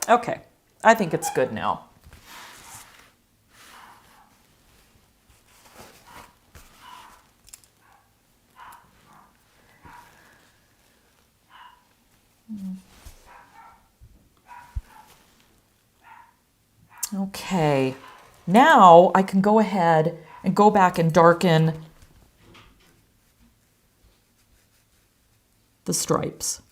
Okay, I think it's good now. Okay, now I can go ahead and go back and darken the stripes.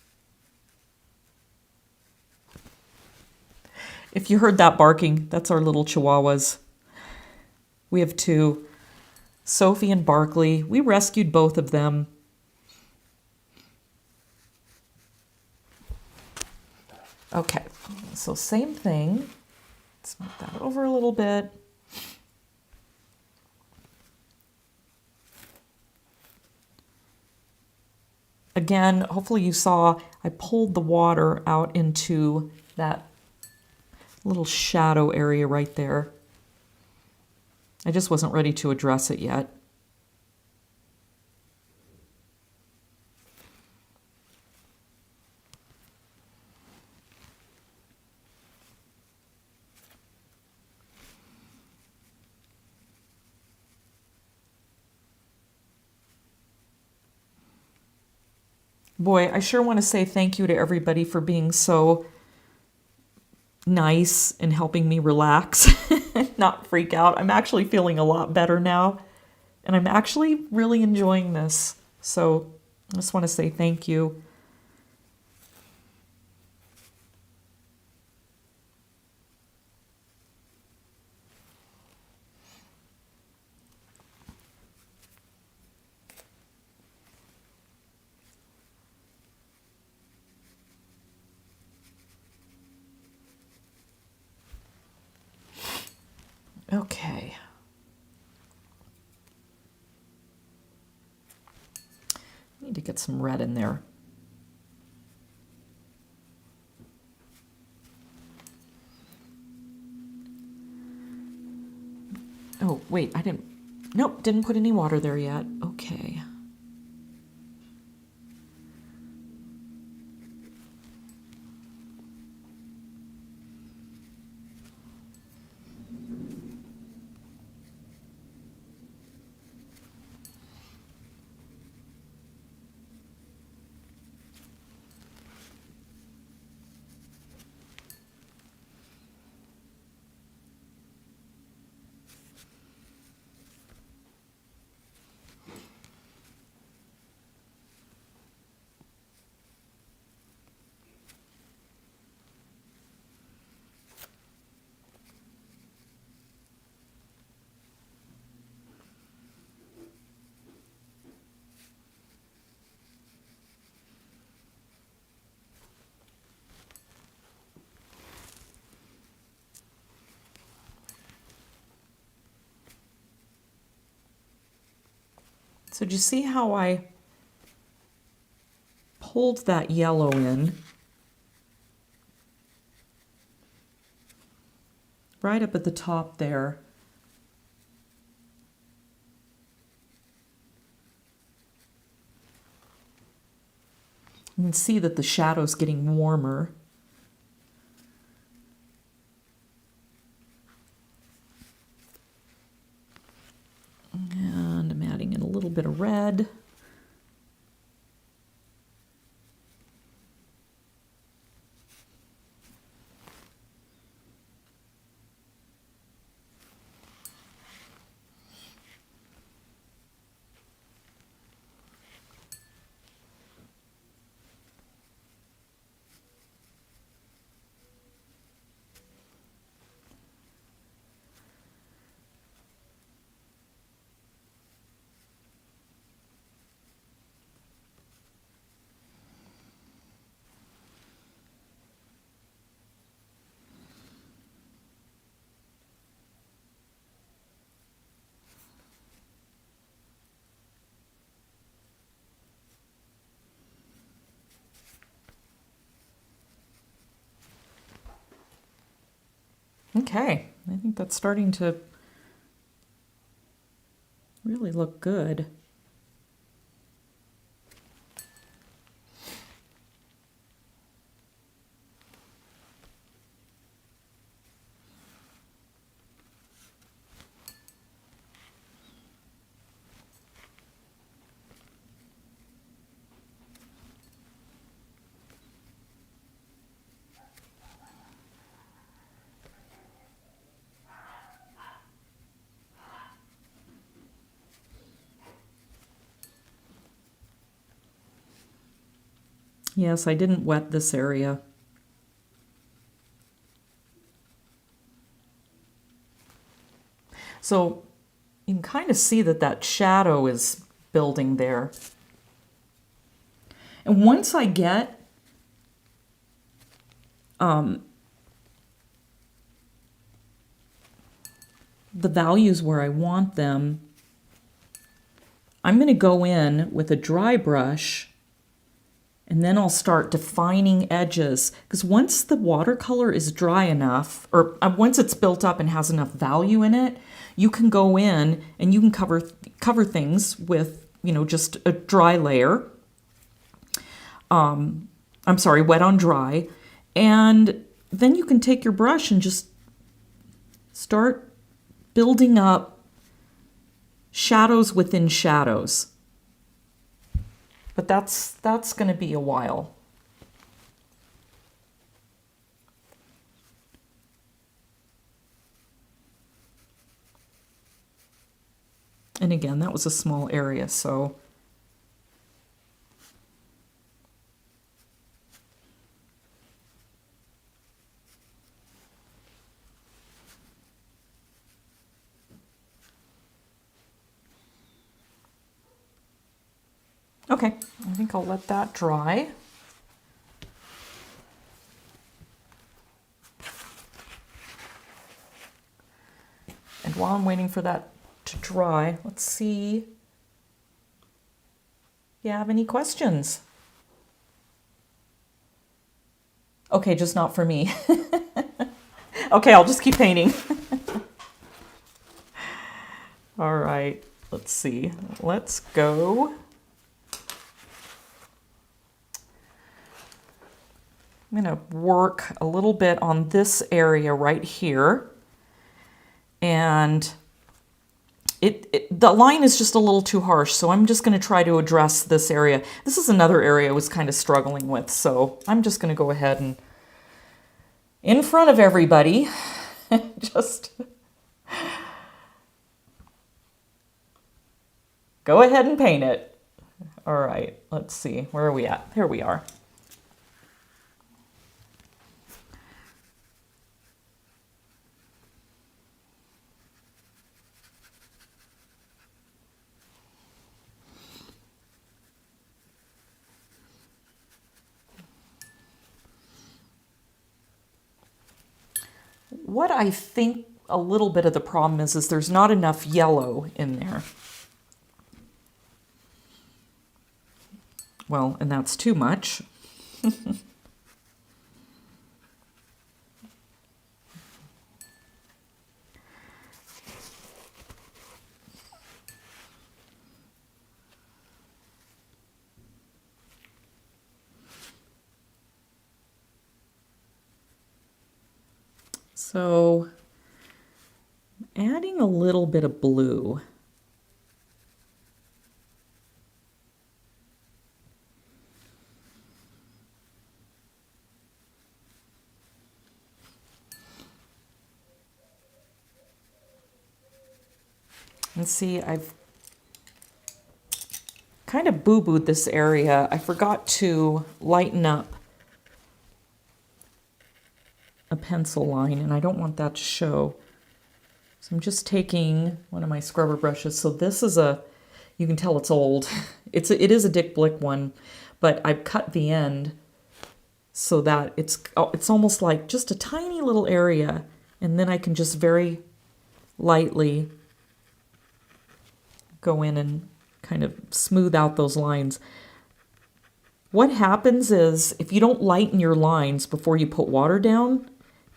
If you heard that barking, that's our little chihuahuas. We have two, Sophie and Barkley. We rescued both of them. Okay, so same thing. Let's move that over a little bit. Again, hopefully you saw I pulled the water out into that little shadow area right there. I just wasn't ready to address it yet. Boy, I sure want to say thank you to everybody for being so nice and helping me relax, not freak out. I'm actually feeling a lot better now, and I'm actually really enjoying this. So I just want to say thank you. Okay. Need to get some red in there. Oh, wait, nope, didn't put any water there yet. Okay. So do you see how I pulled that yellow in? Right up at the top there. You can see that the shadow's getting warmer. bit of red. Okay, I think that's starting to really look good. Yes, I didn't wet this area. So you can kind of see that that shadow is building there. And once I get the values where I want them, I'm going to go in with a dry brush and then I'll start defining edges. Because once the watercolor is dry enough, or once it's built up and has enough value in it, you can go in and you can cover things with, you know, just a dry layer. I'm sorry, wet on dry. And then you can take your brush and just start building up shadows within shadows. But that's going to be a while. And again, that was a small area, so okay, I think I'll let that dry. And while I'm waiting for that to dry, let's see if you have any questions. Okay, just not for me. Okay, I'll just keep painting. All right, let's see. Let's go. I'm going to work a little bit on this area right here. And the line is just a little too harsh, so I'm just going to try to address this area. This is another area I was kind of struggling with, so I'm just going to go ahead and, in front of everybody, just go ahead and paint it. All right, let's see. Where are we at? There we are. What I think a little bit of the problem is there's not enough yellow in there. Well, and that's too much. So, adding a little bit of blue. And see, I've kind of boo-booed this area. I forgot to lighten up a pencil line, and I don't want that to show. So I'm just taking one of my scrubber brushes. So this is you can tell it's old. It is a Dick Blick one, but I've cut the end so that it's almost like just a tiny little area, and then I can just very lightly go in and kind of smooth out those lines. What happens is if you don't lighten your lines before you put water down,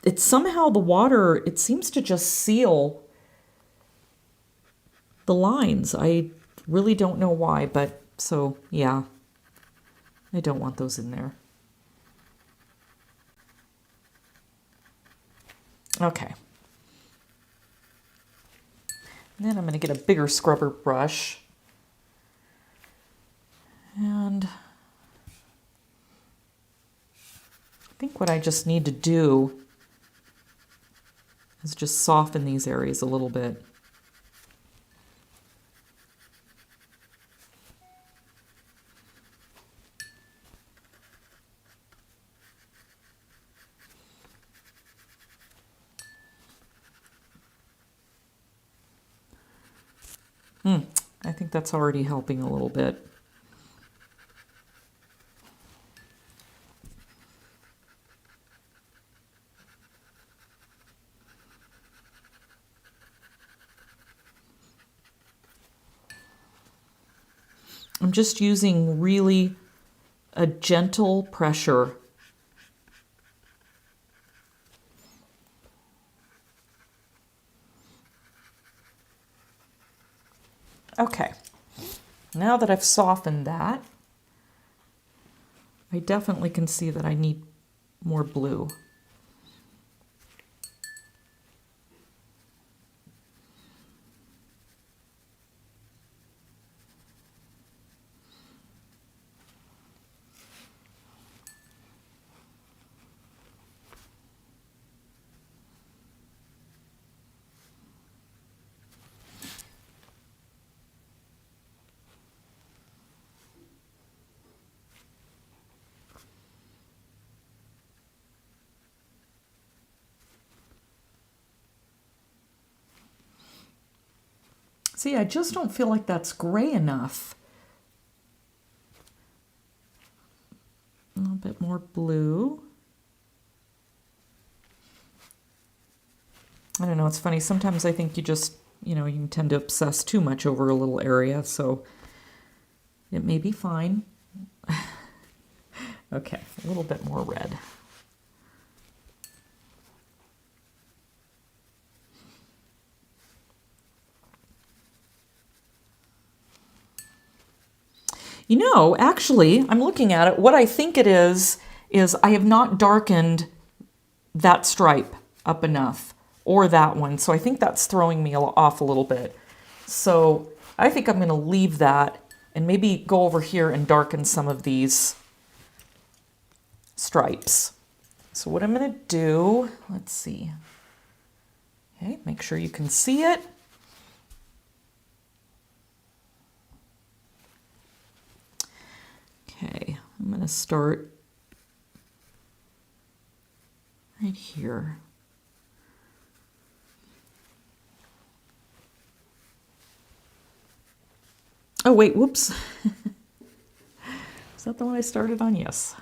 it's somehow the water, it seems to just seal the lines. I really don't know why, but so yeah, I don't want those in there. Okay. And then I'm going to get a bigger scrubber brush. And I think what I just need to do is just soften these areas a little bit. I think that's already helping a little bit. I'm just using really a gentle pressure. Okay, now that I've softened that, I definitely can see that I need more blue. See, I just don't feel like that's gray enough. A little bit more blue. I don't know, it's funny. Sometimes I think you just, you can tend to obsess too much over a little area, so it may be fine. Okay, a little bit more red. Actually, I'm looking at it. What I think it is I have not darkened that stripe up enough, or that one. So I think that's throwing me off a little bit. So I think I'm going to leave that and maybe go over here and darken some of these stripes. So what I'm going to do, let's see. Okay, make sure you can see it. Okay, I'm going to start right here. Oh, wait, whoops. Is that the one I started on? Yes.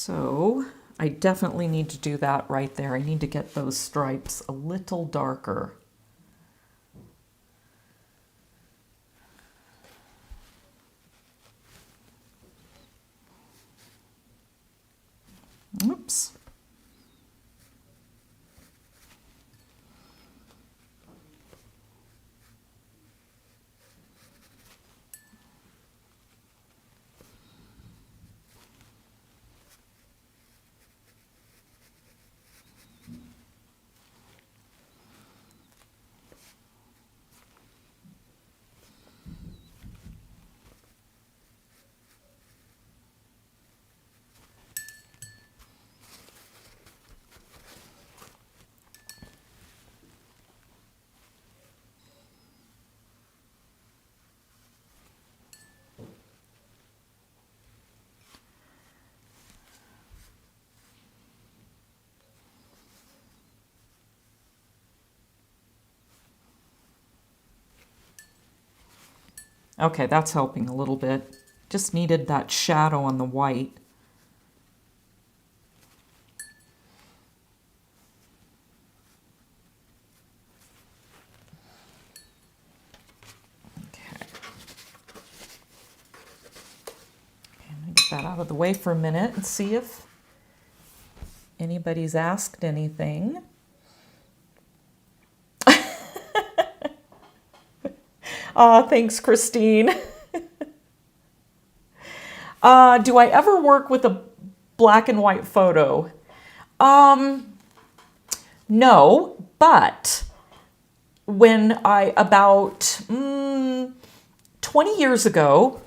So I definitely need to do that right there. I need to get those stripes a little darker. Oops. Okay, that's helping a little bit. Just needed that shadow on the white. Okay. I'm gonna get that out of the way for a minute and see if anybody's asked anything. Thanks, Christine. Do I ever work with a black and white photo? No, but when about 20 years ago,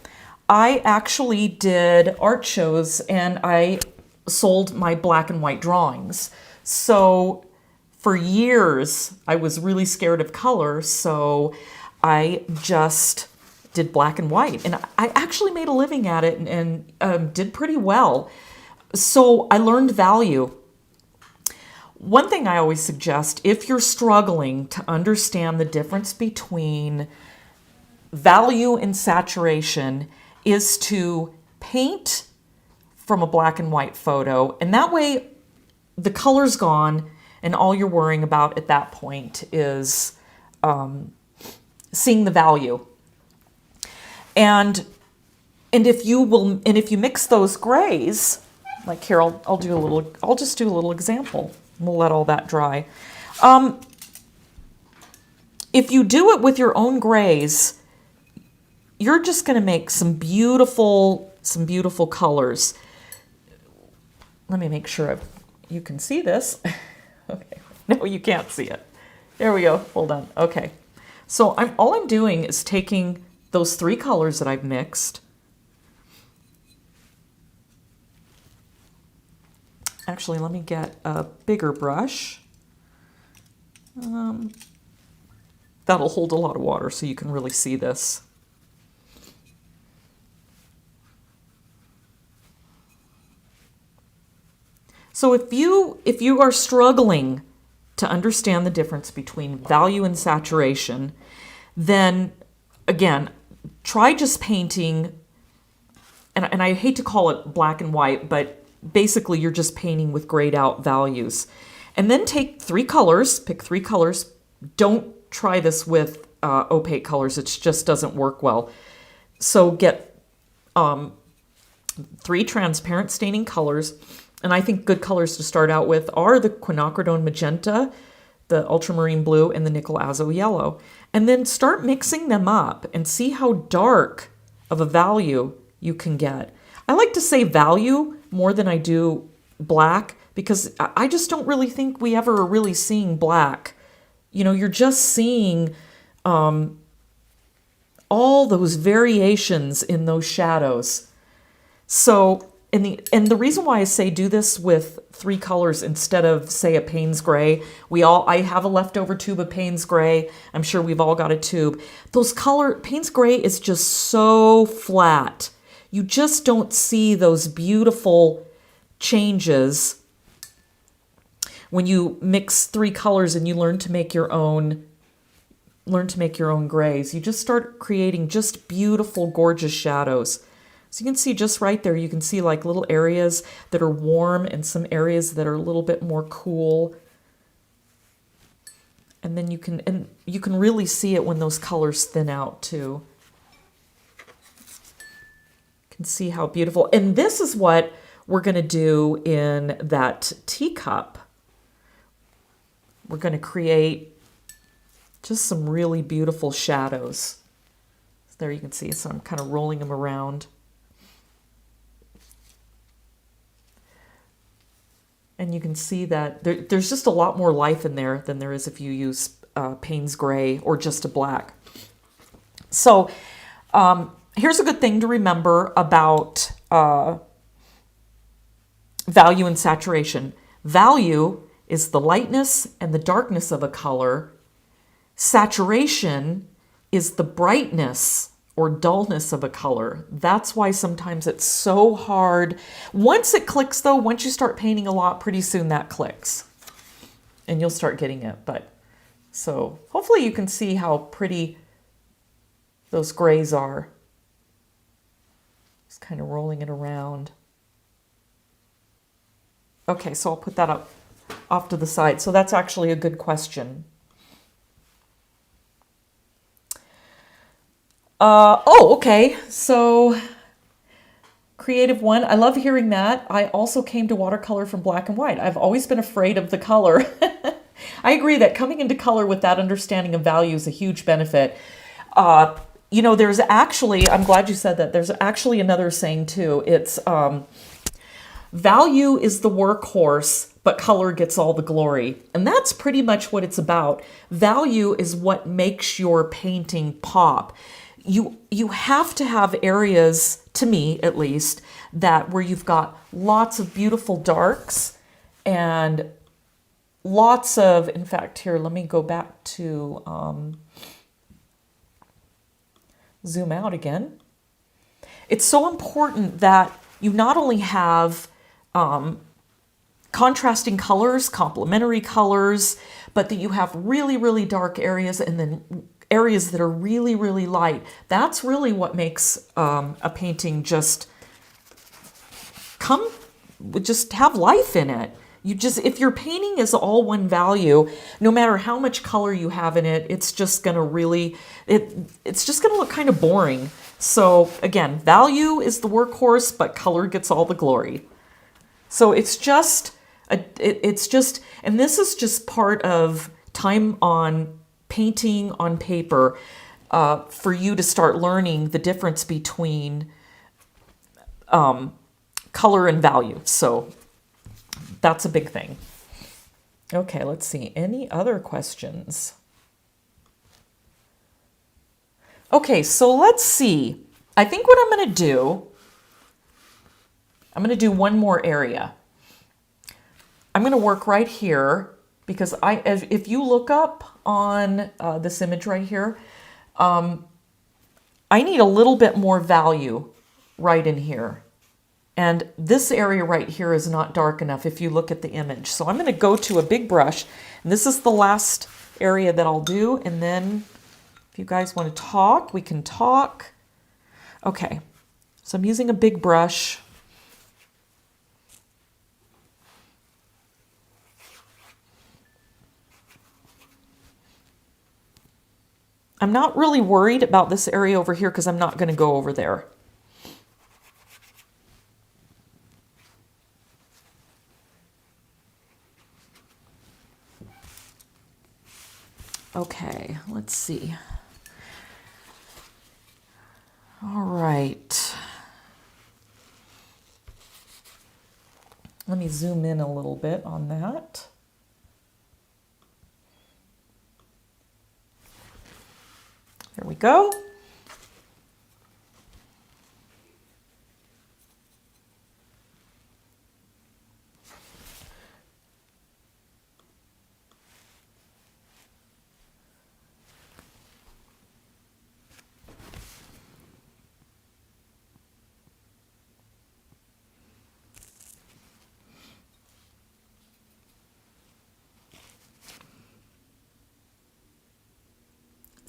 I actually did art shows and I sold my black and white drawings. So for years, I was really scared of color, so I just did black and white. And I actually made a living at it and did pretty well. So I learned value. One thing I always suggest, if you're struggling to understand the difference between value and saturation, is to paint from a black and white photo. And that way the color's gone and all you're worrying about at that point is seeing the value. And if you mix those grays, like here, I'll just do a little example. We'll let all that dry. If you do it with your own grays, you're just going to make some beautiful colors. Let me make sure you can see this. Okay. No, you can't see it. There we go. Hold on. Okay. So all I'm doing is taking those three colors that I've mixed. Actually, let me get a bigger brush. That'll hold a lot of water so you can really see this. So if you are struggling to understand the difference between value and saturation, then again, try just painting, and I hate to call it black and white, but basically you're just painting with grayed out values. And then take three colors, pick three colors. Don't try this with opaque colors, it just doesn't work well. So get three transparent staining colors. And I think good colors to start out with are the quinacridone magenta, the ultramarine blue, and the nickel azo yellow. And then start mixing them up and see how dark of a value you can get. I like to say value more than I do black because I just don't really think we ever are really seeing black. You know, you're just seeing all those variations in those shadows. So, and the reason why I say do this with three colors instead of, say, a Payne's Gray, I have a leftover tube of Payne's Gray. I'm sure we've all got a tube. Payne's Gray is just so flat. You just don't see those beautiful changes when you mix three colors and you learn to make your own grays. You just start creating just beautiful, gorgeous shadows. So you can see just right there, you can see like little areas that are warm and some areas that are a little bit more cool. And then you can really see it when those colors thin out too. You can see how beautiful. And this is what we're going to do in that teacup. We're going to create just some really beautiful shadows. So there you can see, so I'm kind of rolling them around. And you can see that there's just a lot more life in there than there is if you use Payne's Gray or just a black. So here's a good thing to remember about value and saturation. Value is the lightness and the darkness of a color. Saturation is the brightness or dullness of a color. That's why sometimes it's so hard. Once it clicks though, once you start painting a lot, pretty soon that clicks and you'll start getting it. But so hopefully you can see how pretty those grays are. Just kind of rolling it around. Okay, so I'll put that up off to the side. So that's actually a good question. Okay. So creative one. I love hearing that. I also came to watercolor from black and white. I've always been afraid of the color. I agree that coming into color with that understanding of value is a huge benefit. You know, there's actually, I'm glad you said that. There's actually another saying too. It's value is the workhorse, but color gets all the glory. And that's pretty much what it's about. Value is what makes your painting pop. You have to have areas, to me at least, that where you've got lots of beautiful darks and lots of, in fact, here, let me go back to zoom out again. It's so important that you not only have contrasting colors, complementary colors, but that you have really, really dark areas and then areas that are really, really light. That's really what makes a painting just have life in it. If your painting is all one value, no matter how much color you have in it, it's just gonna really, it's just gonna look kind of boring. So again, value is the workhorse, but color gets all the glory. So it's just, and this is just part of time on painting on paper for you to start learning the difference between color and value. So that's a big thing. Okay, let's see. Any other questions? Okay, so let's see. I think what I'm going to do one more area. I'm going to work right here because if you look up on this image right here, I need a little bit more value right in here. And this area right here is not dark enough if you look at the image. So I'm going to go to a big brush, and this is the last area that I'll do. And then if you guys want to talk, we can talk. Okay, so I'm using a big brush. I'm not really worried about this area over here because I'm not going to go over there. Okay, let's see. All right. Let me zoom in a little bit on that. There we go.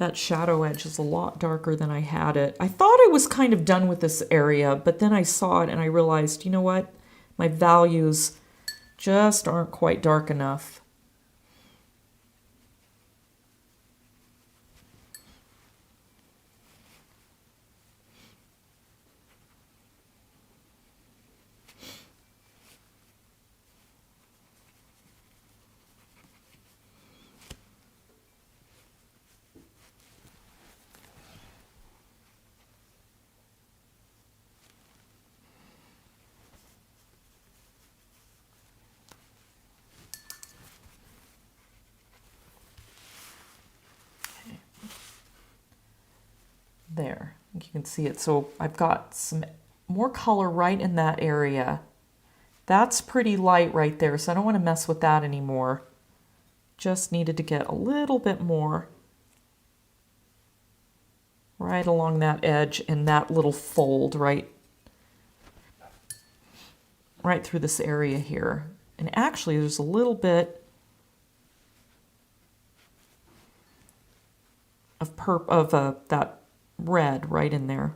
That shadow edge is a lot darker than I had it. I thought I was kind of done with this area, but then I saw it and I realized, you know what? My values just aren't quite dark enough. There, you can see it. So I've got some more color right in that area. That's pretty light right there, so I don't want to mess with that anymore. Just needed to get a little bit more right along that edge and that little fold right through this area here. And actually there's a little bit of that red right in there.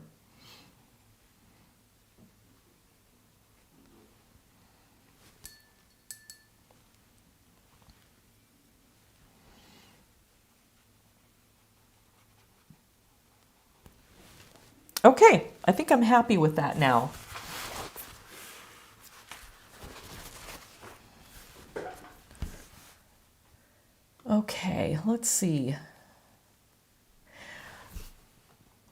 Okay, I think I'm happy with that now. Okay, let's see.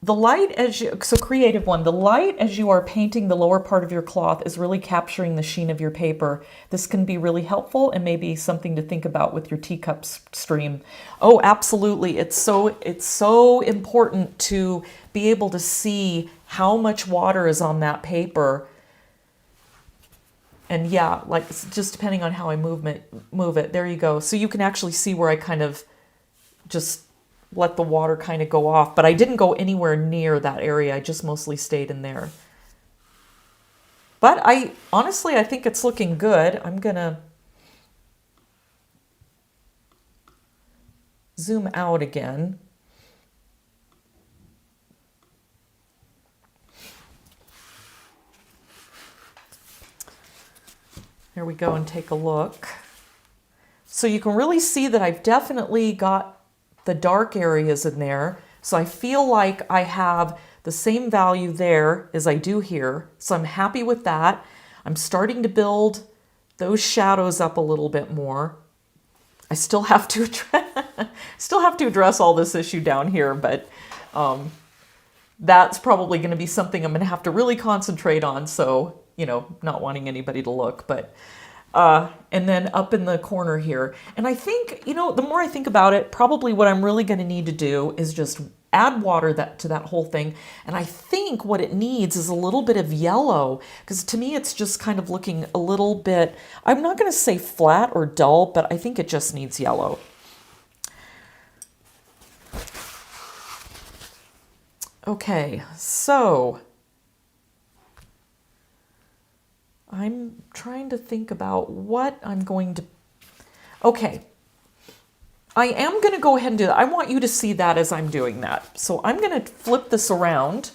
The light so creative one, the light as you are painting the lower part of your cloth is really capturing the sheen of your paper. This can be really helpful and maybe something to think about with your teacup stream. Oh, absolutely. It's so important to be able to see how much water is on that paper. And yeah, like just depending on how I move it. There you go. So you can actually see where I kind of just let the water kind of go off, but I didn't go anywhere near that area. I just mostly stayed in there. But honestly, I think it's looking good. I'm gonna zoom out again. Here we go and take a look. So you can really see that I've definitely got the dark areas in there. So I feel like I have the same value there as I do here. So I'm happy with that. I'm starting to build those shadows up a little bit more. I still have to address all this issue down here, but that's probably going to be something I'm going to have to really concentrate on. So, you know, not wanting anybody to look, but and then up in the corner here. And I think, you know, the more I think about it, probably what I'm really going to need to do is just add water to that whole thing. And I think what it needs is a little bit of yellow, because to me it's just kind of looking a little bit, I'm not going to say flat or dull, but I think it just needs yellow. Okay, so I'm trying to think about what I'm going to... Okay, I am going to go ahead and do that. I want you to see that as I'm doing that. So I'm going to flip this around.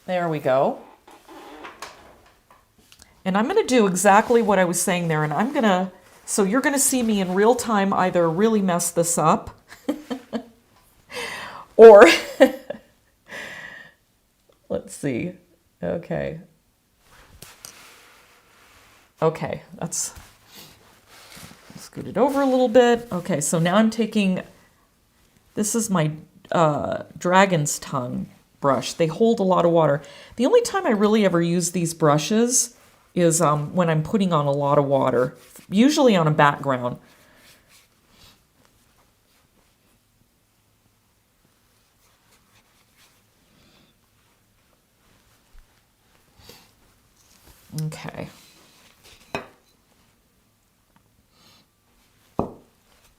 There we go. And I'm going to do exactly what I was saying there. And I'm going to... So you're going to see me in real time either really mess this up or... Let's see. Okay. Okay, let's scoot it over a little bit. Okay, so now I'm taking, this is my dragon's tongue brush. They hold a lot of water. The only time I really ever use these brushes is when I'm putting on a lot of water, usually on a background. Okay.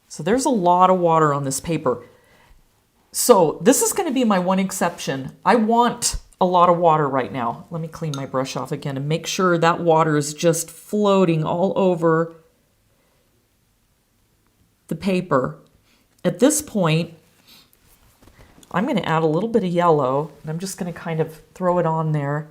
So there's a lot of water on this paper. So this is going to be my one exception. I want a lot of water right now. Let me clean my brush off again and make sure that water is just floating all over the paper. At this point, I'm going to add a little bit of yellow, and I'm just going to kind of throw it on there.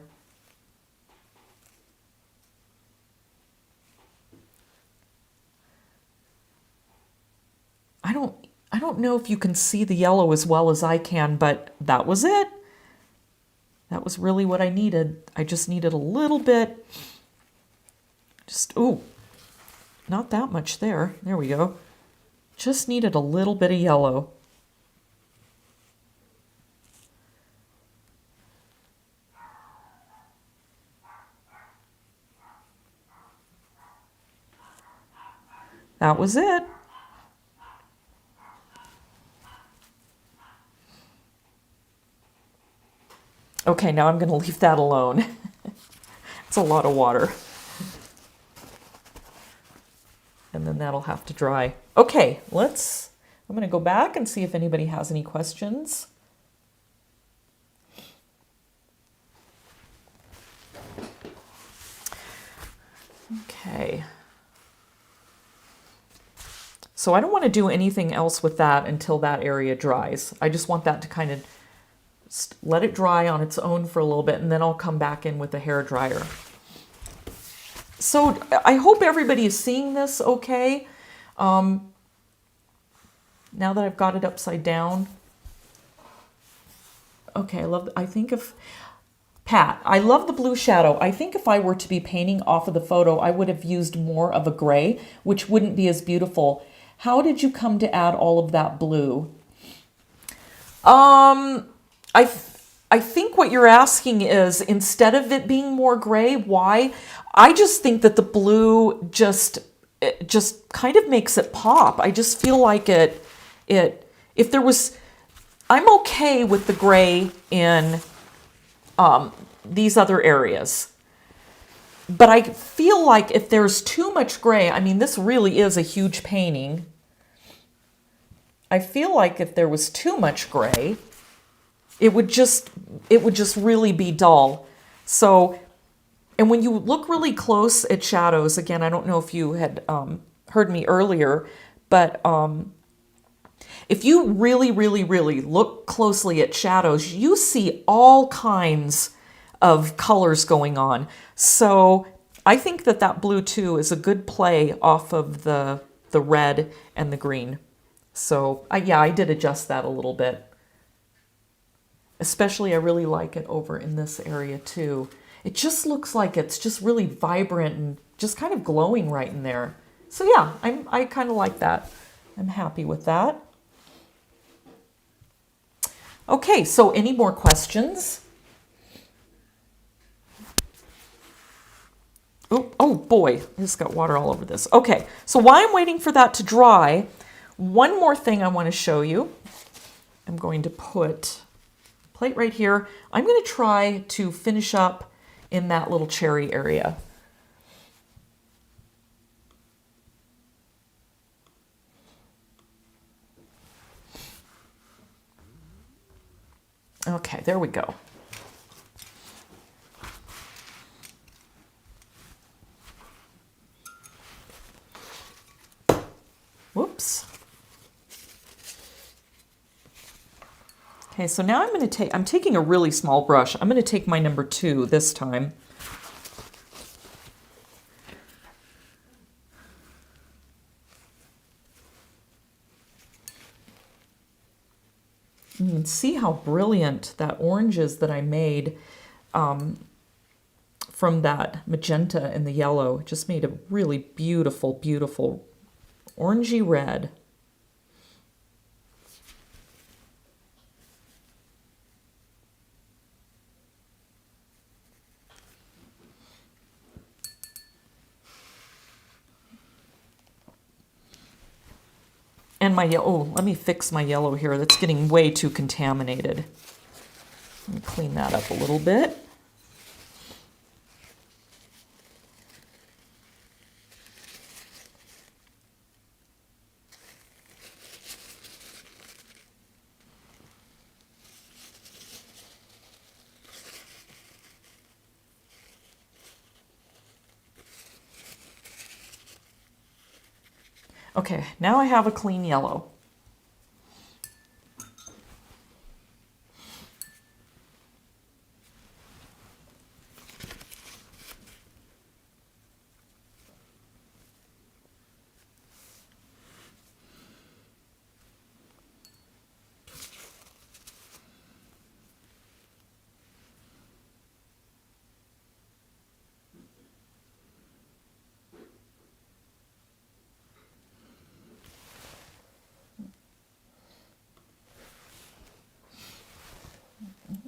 I don't know if you can see the yellow as well as I can, but that was it. That was really what I needed. I just needed a little bit. Ooh, not that much there. There we go. Just needed a little bit of yellow. That was it. Okay, now I'm going to leave that alone. It's a lot of water. And then that'll have to dry. Okay, I'm going to go back and see if anybody has any questions. Okay. So I don't want to do anything else with that until that area dries. I just want that to kind of let it dry on its own for a little bit, and then I'll come back in with a hair dryer. So I hope everybody is seeing this okay. Now that I've got it upside down. Okay, Pat, I love the blue shadow. I think if I were to be painting off of the photo, I would have used more of a gray, which wouldn't be as beautiful. How did you come to add all of that blue? I think what you're asking is, instead of it being more gray, why? I just think that the blue just kind of makes it pop. I just feel like if there was, I'm okay with the gray in these other areas. But I feel like if there's too much gray, I mean, this really is a huge painting. I feel like if there was too much gray, it would just really be dull. So, and when you look really close at shadows, again, I don't know if you had heard me earlier, but if you really, really, really look closely at shadows, you see all kinds of colors going on. So I think that blue too is a good play off of the red and the green. So yeah, I did adjust that a little bit. Especially, I really like it over in this area too. It just looks like it's just really vibrant and just kind of glowing right in there. So yeah, I kind of like that. I'm happy with that. Okay, so any more questions? Oh boy, I just got water all over this. Okay, so while I'm waiting for that to dry, one more thing I want to show you. I'm going to put a plate right here. I'm going to try to finish up in that little cherry area. Okay, there we go. Whoops. Okay, so now I'm taking a really small brush. I'm going to take my number 2 this time. You can see how brilliant that orange is that I made from that magenta and the yellow. It just made a really beautiful, beautiful orangey red. And my yellow, let me fix my yellow here. That's getting way too contaminated. Let me clean that up a little bit. Okay, now I have a clean yellow.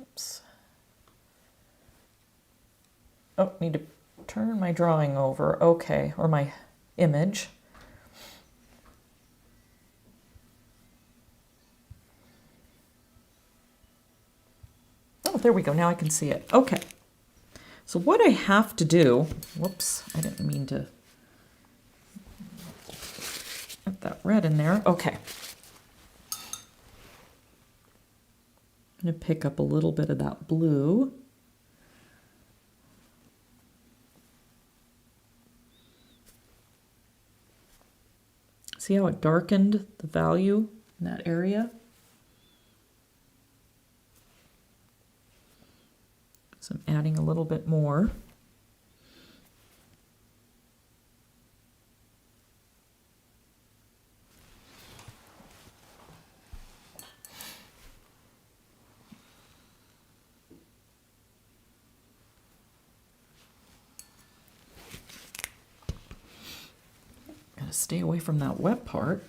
Oops. Oh, need to turn my drawing over. Okay, or my image. Oh, there we go. Now I can see it. Okay. So what I have to do, whoops, I didn't mean to put that red in there. Okay. I'm going to pick up a little bit of that blue. See how it darkened the value in that area? So I'm adding a little bit more. Gotta stay away from that wet part.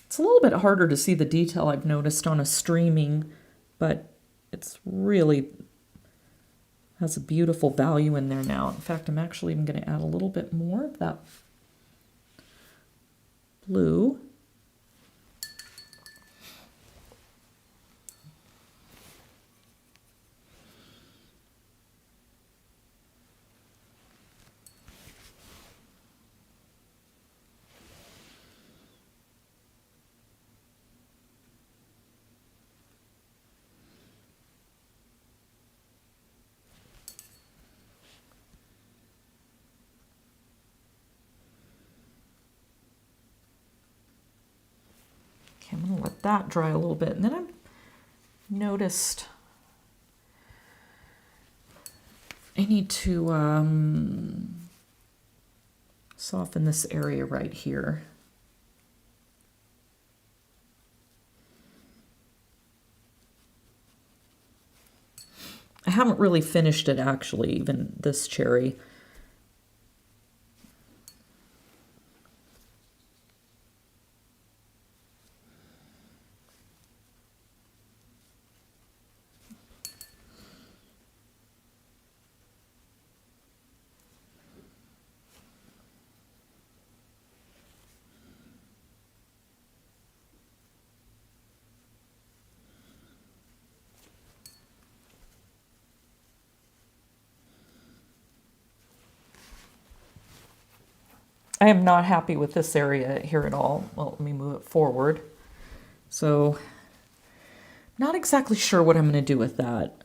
It's a little bit harder to see the detail I've noticed on a streaming, but it's really has a beautiful value in there now. In fact, I'm actually even going to add a little bit more of that blue. Okay, I'm going to let that dry a little bit. And then I've noticed I need to soften this area right here. I haven't really finished it actually, even this cherry. I am not happy with this area here at all. Well, let me move it forward. So, not exactly sure what I'm going to do with that.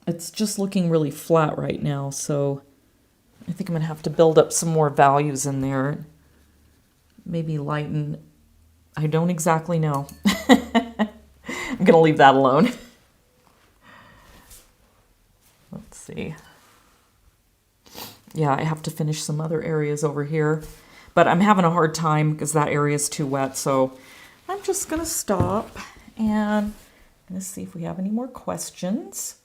It's just looking really flat right now, so I think I'm going to have to build up some more values in there. Maybe lighten. I don't exactly know. I'm going to leave that alone. Let's see. Yeah, I have to finish some other areas over here, but I'm having a hard time because that area is too wet. So I'm just going to stop and I'm going to see if we have any more questions.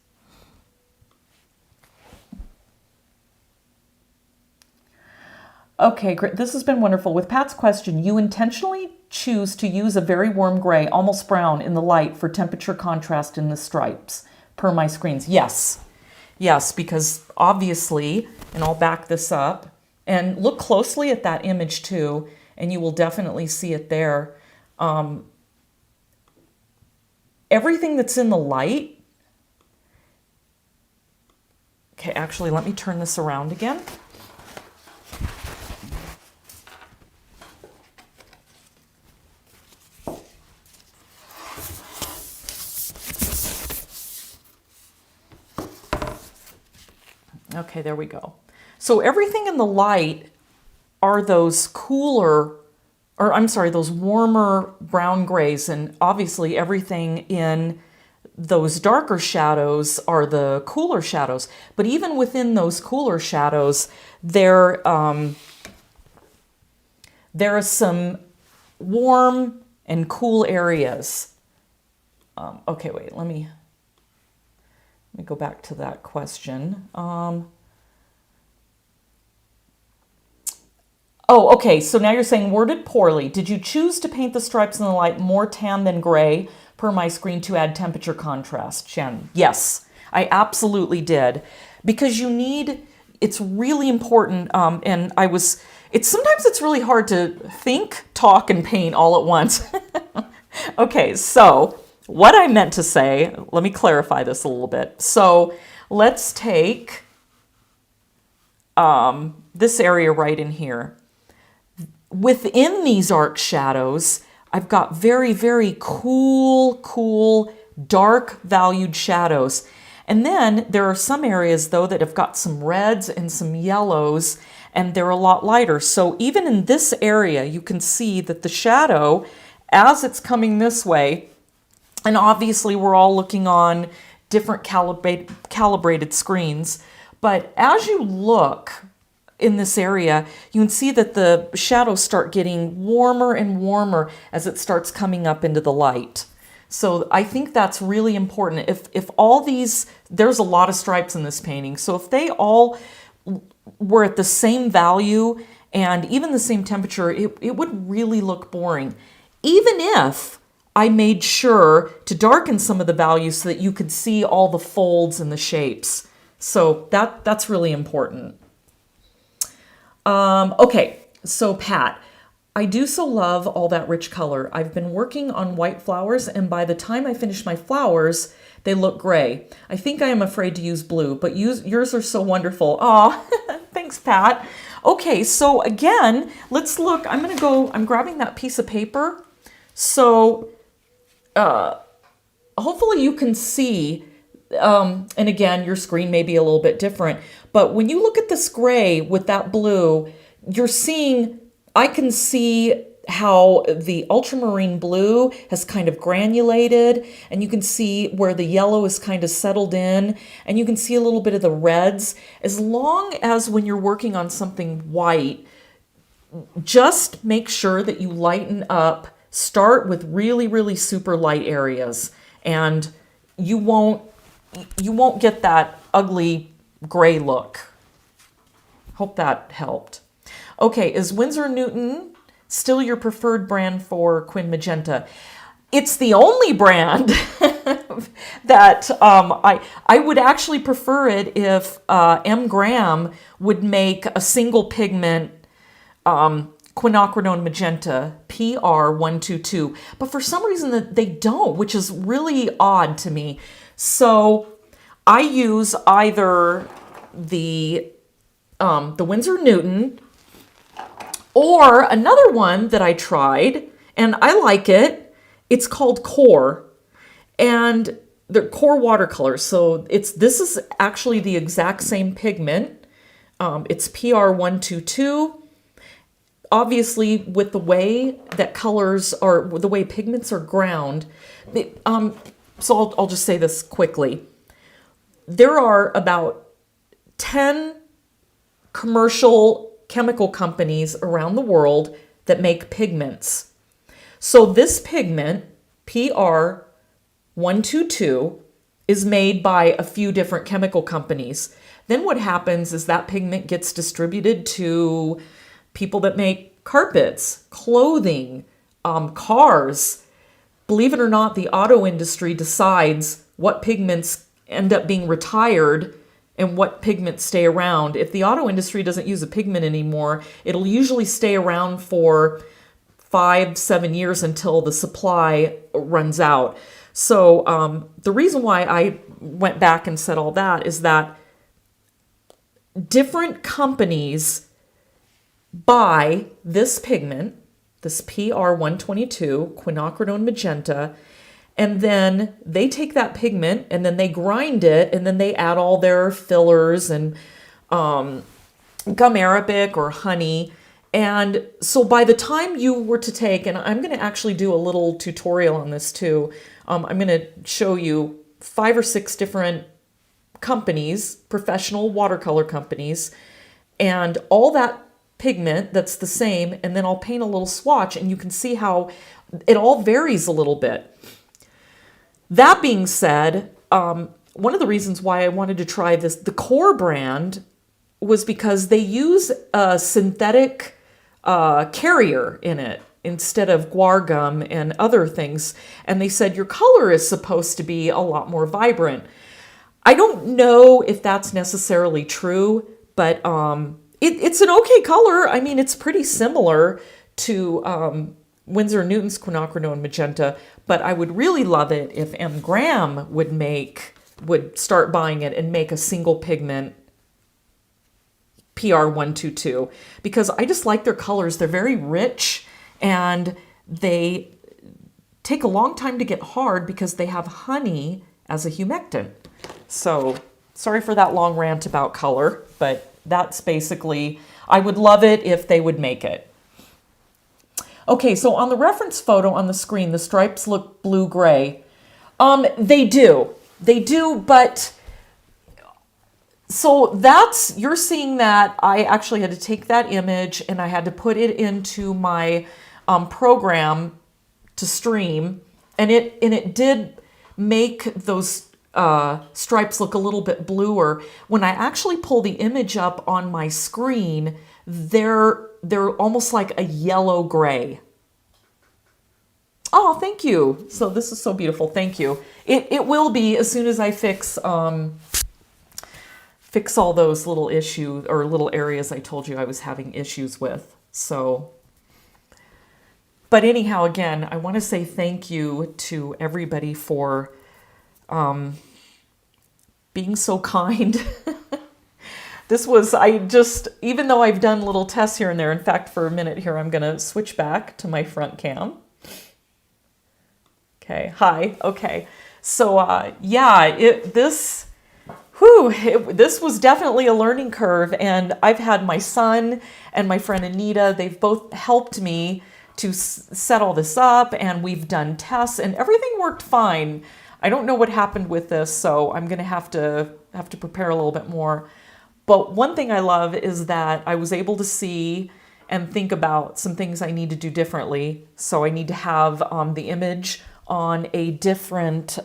Okay, great. This has been wonderful. With Pat's question, you intentionally choose to use a very warm gray, almost brown, in the light for temperature contrast in the stripes, per my screens. Yes. Yes, because obviously, and I'll back this up, And look closely at that image too, and you will definitely see it there. Everything that's in the light. Okay, actually, let me turn this around again. Okay, there we go. So everything in the light are those cooler, or I'm sorry, those warmer brown grays, and obviously everything in those darker shadows are the cooler shadows. But even within those cooler shadows, there are some warm and cool areas. Okay, wait, let me go back to that question. Oh, okay, so now you're saying worded poorly. Did you choose to paint the stripes in the light more tan than gray per my screen to add temperature contrast? Jen, yes, I absolutely did. Because you need, it's really important, and sometimes it's really hard to think, talk, and paint all at once. Okay, so what I meant to say, let me clarify this a little bit. So let's take this area right in here. Within these arc shadows, I've got very, very cool, dark valued shadows. And then there are some areas though that have got some reds and some yellows, and they're a lot lighter. So even in this area, you can see that the shadow, as it's coming this way, and obviously we're all looking on different calibrated screens, but as you look in this area, you can see that the shadows start getting warmer and warmer as it starts coming up into the light. So I think that's really important. If all these, there's a lot of stripes in this painting, so if they all were at the same value and even the same temperature, it would really look boring. Even if I made sure to darken some of the values so that you could see all the folds and the shapes. So that's really important. Okay, so Pat, I do so love all that rich color. I've been working on white flowers, and by the time I finish my flowers, they look gray. I think I am afraid to use blue, but yours are so wonderful. Aw, thanks, Pat. Okay, so again, let's look. I'm grabbing that piece of paper. So hopefully you can see, and again, your screen may be a little bit different, but when you look at this gray with that blue, I can see how the ultramarine blue has kind of granulated, and you can see where the yellow is kind of settled in, and you can see a little bit of the reds. As long as when you're working on something white, just make sure that you lighten up. Start with really, really super light areas, and you won't get that ugly gray look. Hope that helped. Okay, is Winsor Newton still your preferred brand for Quin Magenta? It's the only brand that I would actually prefer it if M. Graham would make a single pigment quinacridone magenta PR122, but for some reason that they don't, which is really odd to me. So I use either the Winsor Newton or another one that I tried, and I like it. It's called Core, and they're Core watercolors. So this is actually the exact same pigment. It's PR122. Obviously, with the way that colors are, the way pigments are ground, so I'll just say this quickly. There are about 10 commercial chemical companies around the world that make pigments. So this pigment, PR122, is made by a few different chemical companies. Then what happens is that pigment gets distributed to people that make carpets, clothing, cars. Believe it or not, the auto industry decides what pigments end up being retired and what pigments stay around. If the auto industry doesn't use a pigment anymore, it'll usually stay around for 5-7 years until the supply runs out. So the reason why I went back and said all that is that different companies buy this pigment, this PR122, quinacridone magenta, and then they take that pigment and then they grind it and then they add all their fillers and gum arabic or honey. And so by the time you were to take, and I'm going to actually do a little tutorial on this too. I'm going to show you 5 or 6 different companies, professional watercolor companies, and all that pigment that's the same, and then I'll paint a little swatch and you can see how it all varies a little bit. That being said, one of the reasons why I wanted to try this, the Core brand, was because they use a synthetic carrier in it instead of guar gum and other things. And they said your color is supposed to be a lot more vibrant. I don't know if that's necessarily true, but it's an okay color. I mean, it's pretty similar to Winsor & Newton's quinacridone magenta, but I would really love it if M. Graham would start buying it and make a single pigment PR122, because I just like their colors. They're very rich and they take a long time to get hard because they have honey as a humectant. So sorry for that long rant about color, but that's basically, I would love it if they would make it. Okay, so on the reference photo on the screen, the stripes look blue-gray. They do, but so that's, you're seeing that I actually had to take that image and I had to put it into my program to stream, and it did make those stripes look a little bit bluer. When I actually pull the image up on my screen, they're almost like a yellow gray. Oh, thank you. So this is so beautiful. Thank you. It will be as soon as I fix all those little issues or little areas I told you I was having issues with. So, but anyhow, again, I want to say thank you to everybody for being so kind. This was, even though I've done little tests here and there, in fact, for a minute here, I'm going to switch back to my front cam. Okay, hi, okay. So, yeah, this was definitely a learning curve, and I've had my son and my friend Anita, they've both helped me to set all this up, and we've done tests, and everything worked fine. I don't know what happened with this, so I'm going to have to prepare a little bit more. But one thing I love is that I was able to see and think about some things I need to do differently. So I need to have the image on a different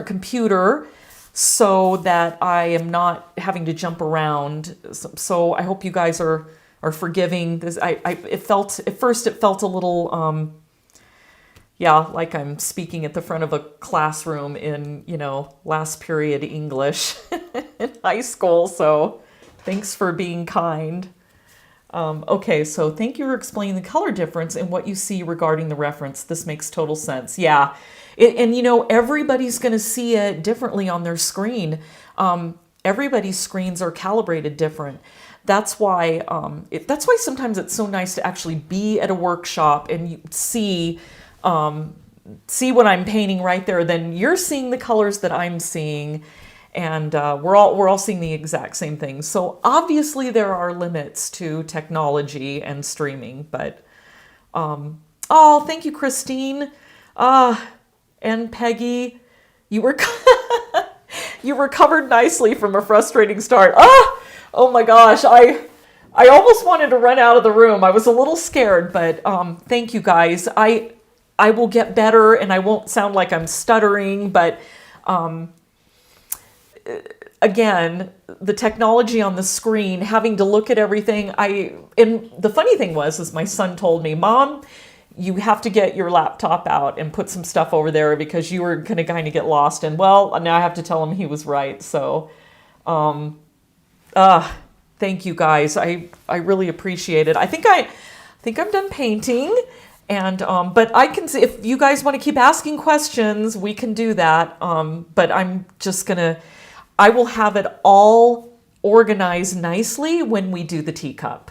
computer so that I am not having to jump around. So I hope you guys are forgiving. This at first it felt a little yeah, like I'm speaking at the front of a classroom in, last period English in high school. So thanks for being kind. Okay, so thank you for explaining the color difference and what you see regarding the reference. This makes total sense. Yeah, and everybody's going to see it differently on their screen. Everybody's screens are calibrated different. That's why sometimes it's so nice to actually be at a workshop and you see what I'm painting right there. Then you're seeing the colors that I'm seeing, and we're all seeing the exact same thing. So obviously there are limits to technology and streaming, but oh, thank you, Christine, and Peggy, you recovered nicely from a frustrating start. Oh my gosh, I almost wanted to run out of the room. I was a little scared, but thank you guys. I will get better and I won't sound like I'm stuttering, but again, the technology on the screen, having to look at everything, and the funny thing is my son told me, Mom, you have to get your laptop out and put some stuff over there because you were going to kind of get lost. And well, now I have to tell him he was right. So Thank you guys. I really appreciate it. I think I'm done painting. And but I can see if you guys want to keep asking questions, we can do that. But I'm just gonna I will have it all organized nicely when we do the teacup.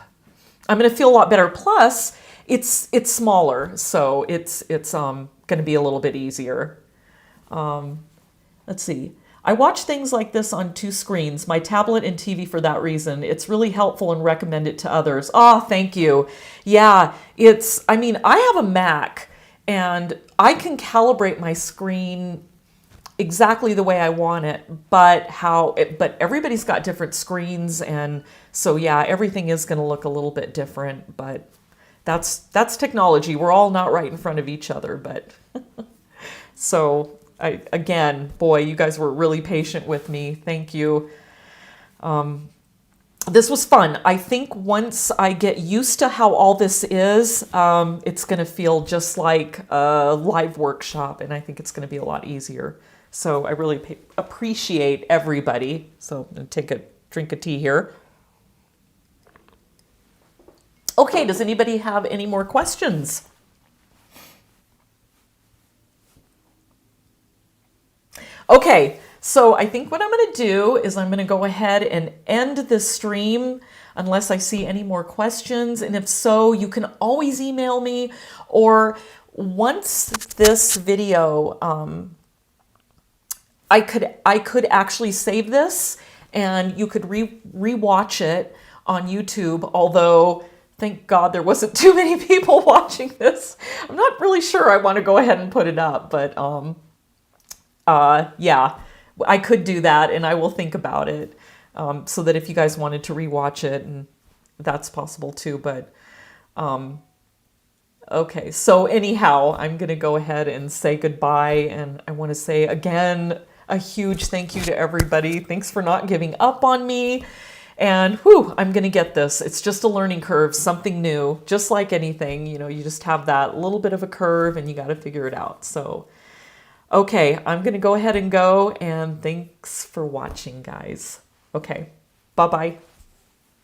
I'm gonna feel a lot better. Plus, it's smaller, so it's gonna be a little bit easier. Let's see. I watch things like this on 2 screens, my tablet and TV for that reason. It's really helpful and recommend it to others. Oh, thank you. Yeah, I mean, I have a Mac and I can calibrate my screen exactly the way I want it, but everybody's got different screens, and so yeah, everything is going to look a little bit different, but that's technology. We're all not right in front of each other, but so again, boy, you guys were really patient with me. Thank you. This was fun. I think once I get used to how all this is, it's going to feel just like a live workshop, and I think it's going to be a lot easier. So I really appreciate everybody. So I'm going to take a drink of tea here. Okay, does anybody have any more questions? Okay, so I think what I'm going to do is I'm going to go ahead and end this stream unless I see any more questions. And if so, you can always email me, or once this video, I could actually save this and you could re-watch it on YouTube, although thank God there wasn't too many people watching this. I'm not really sure I want to go ahead and put it up, but yeah, I could do that, and I will think about it, so that if you guys wanted to rewatch it, and that's possible too, but okay, so anyhow, I'm gonna go ahead and say goodbye, and I want to say again a huge thank you to everybody. Thanks for not giving up on me, and whew, I'm gonna get this. It's just a learning curve, something new, just like anything, you know, you just have that little bit of a curve and you got to figure it out. So okay, I'm going to go ahead and go, and thanks for watching, guys. Okay, bye-bye.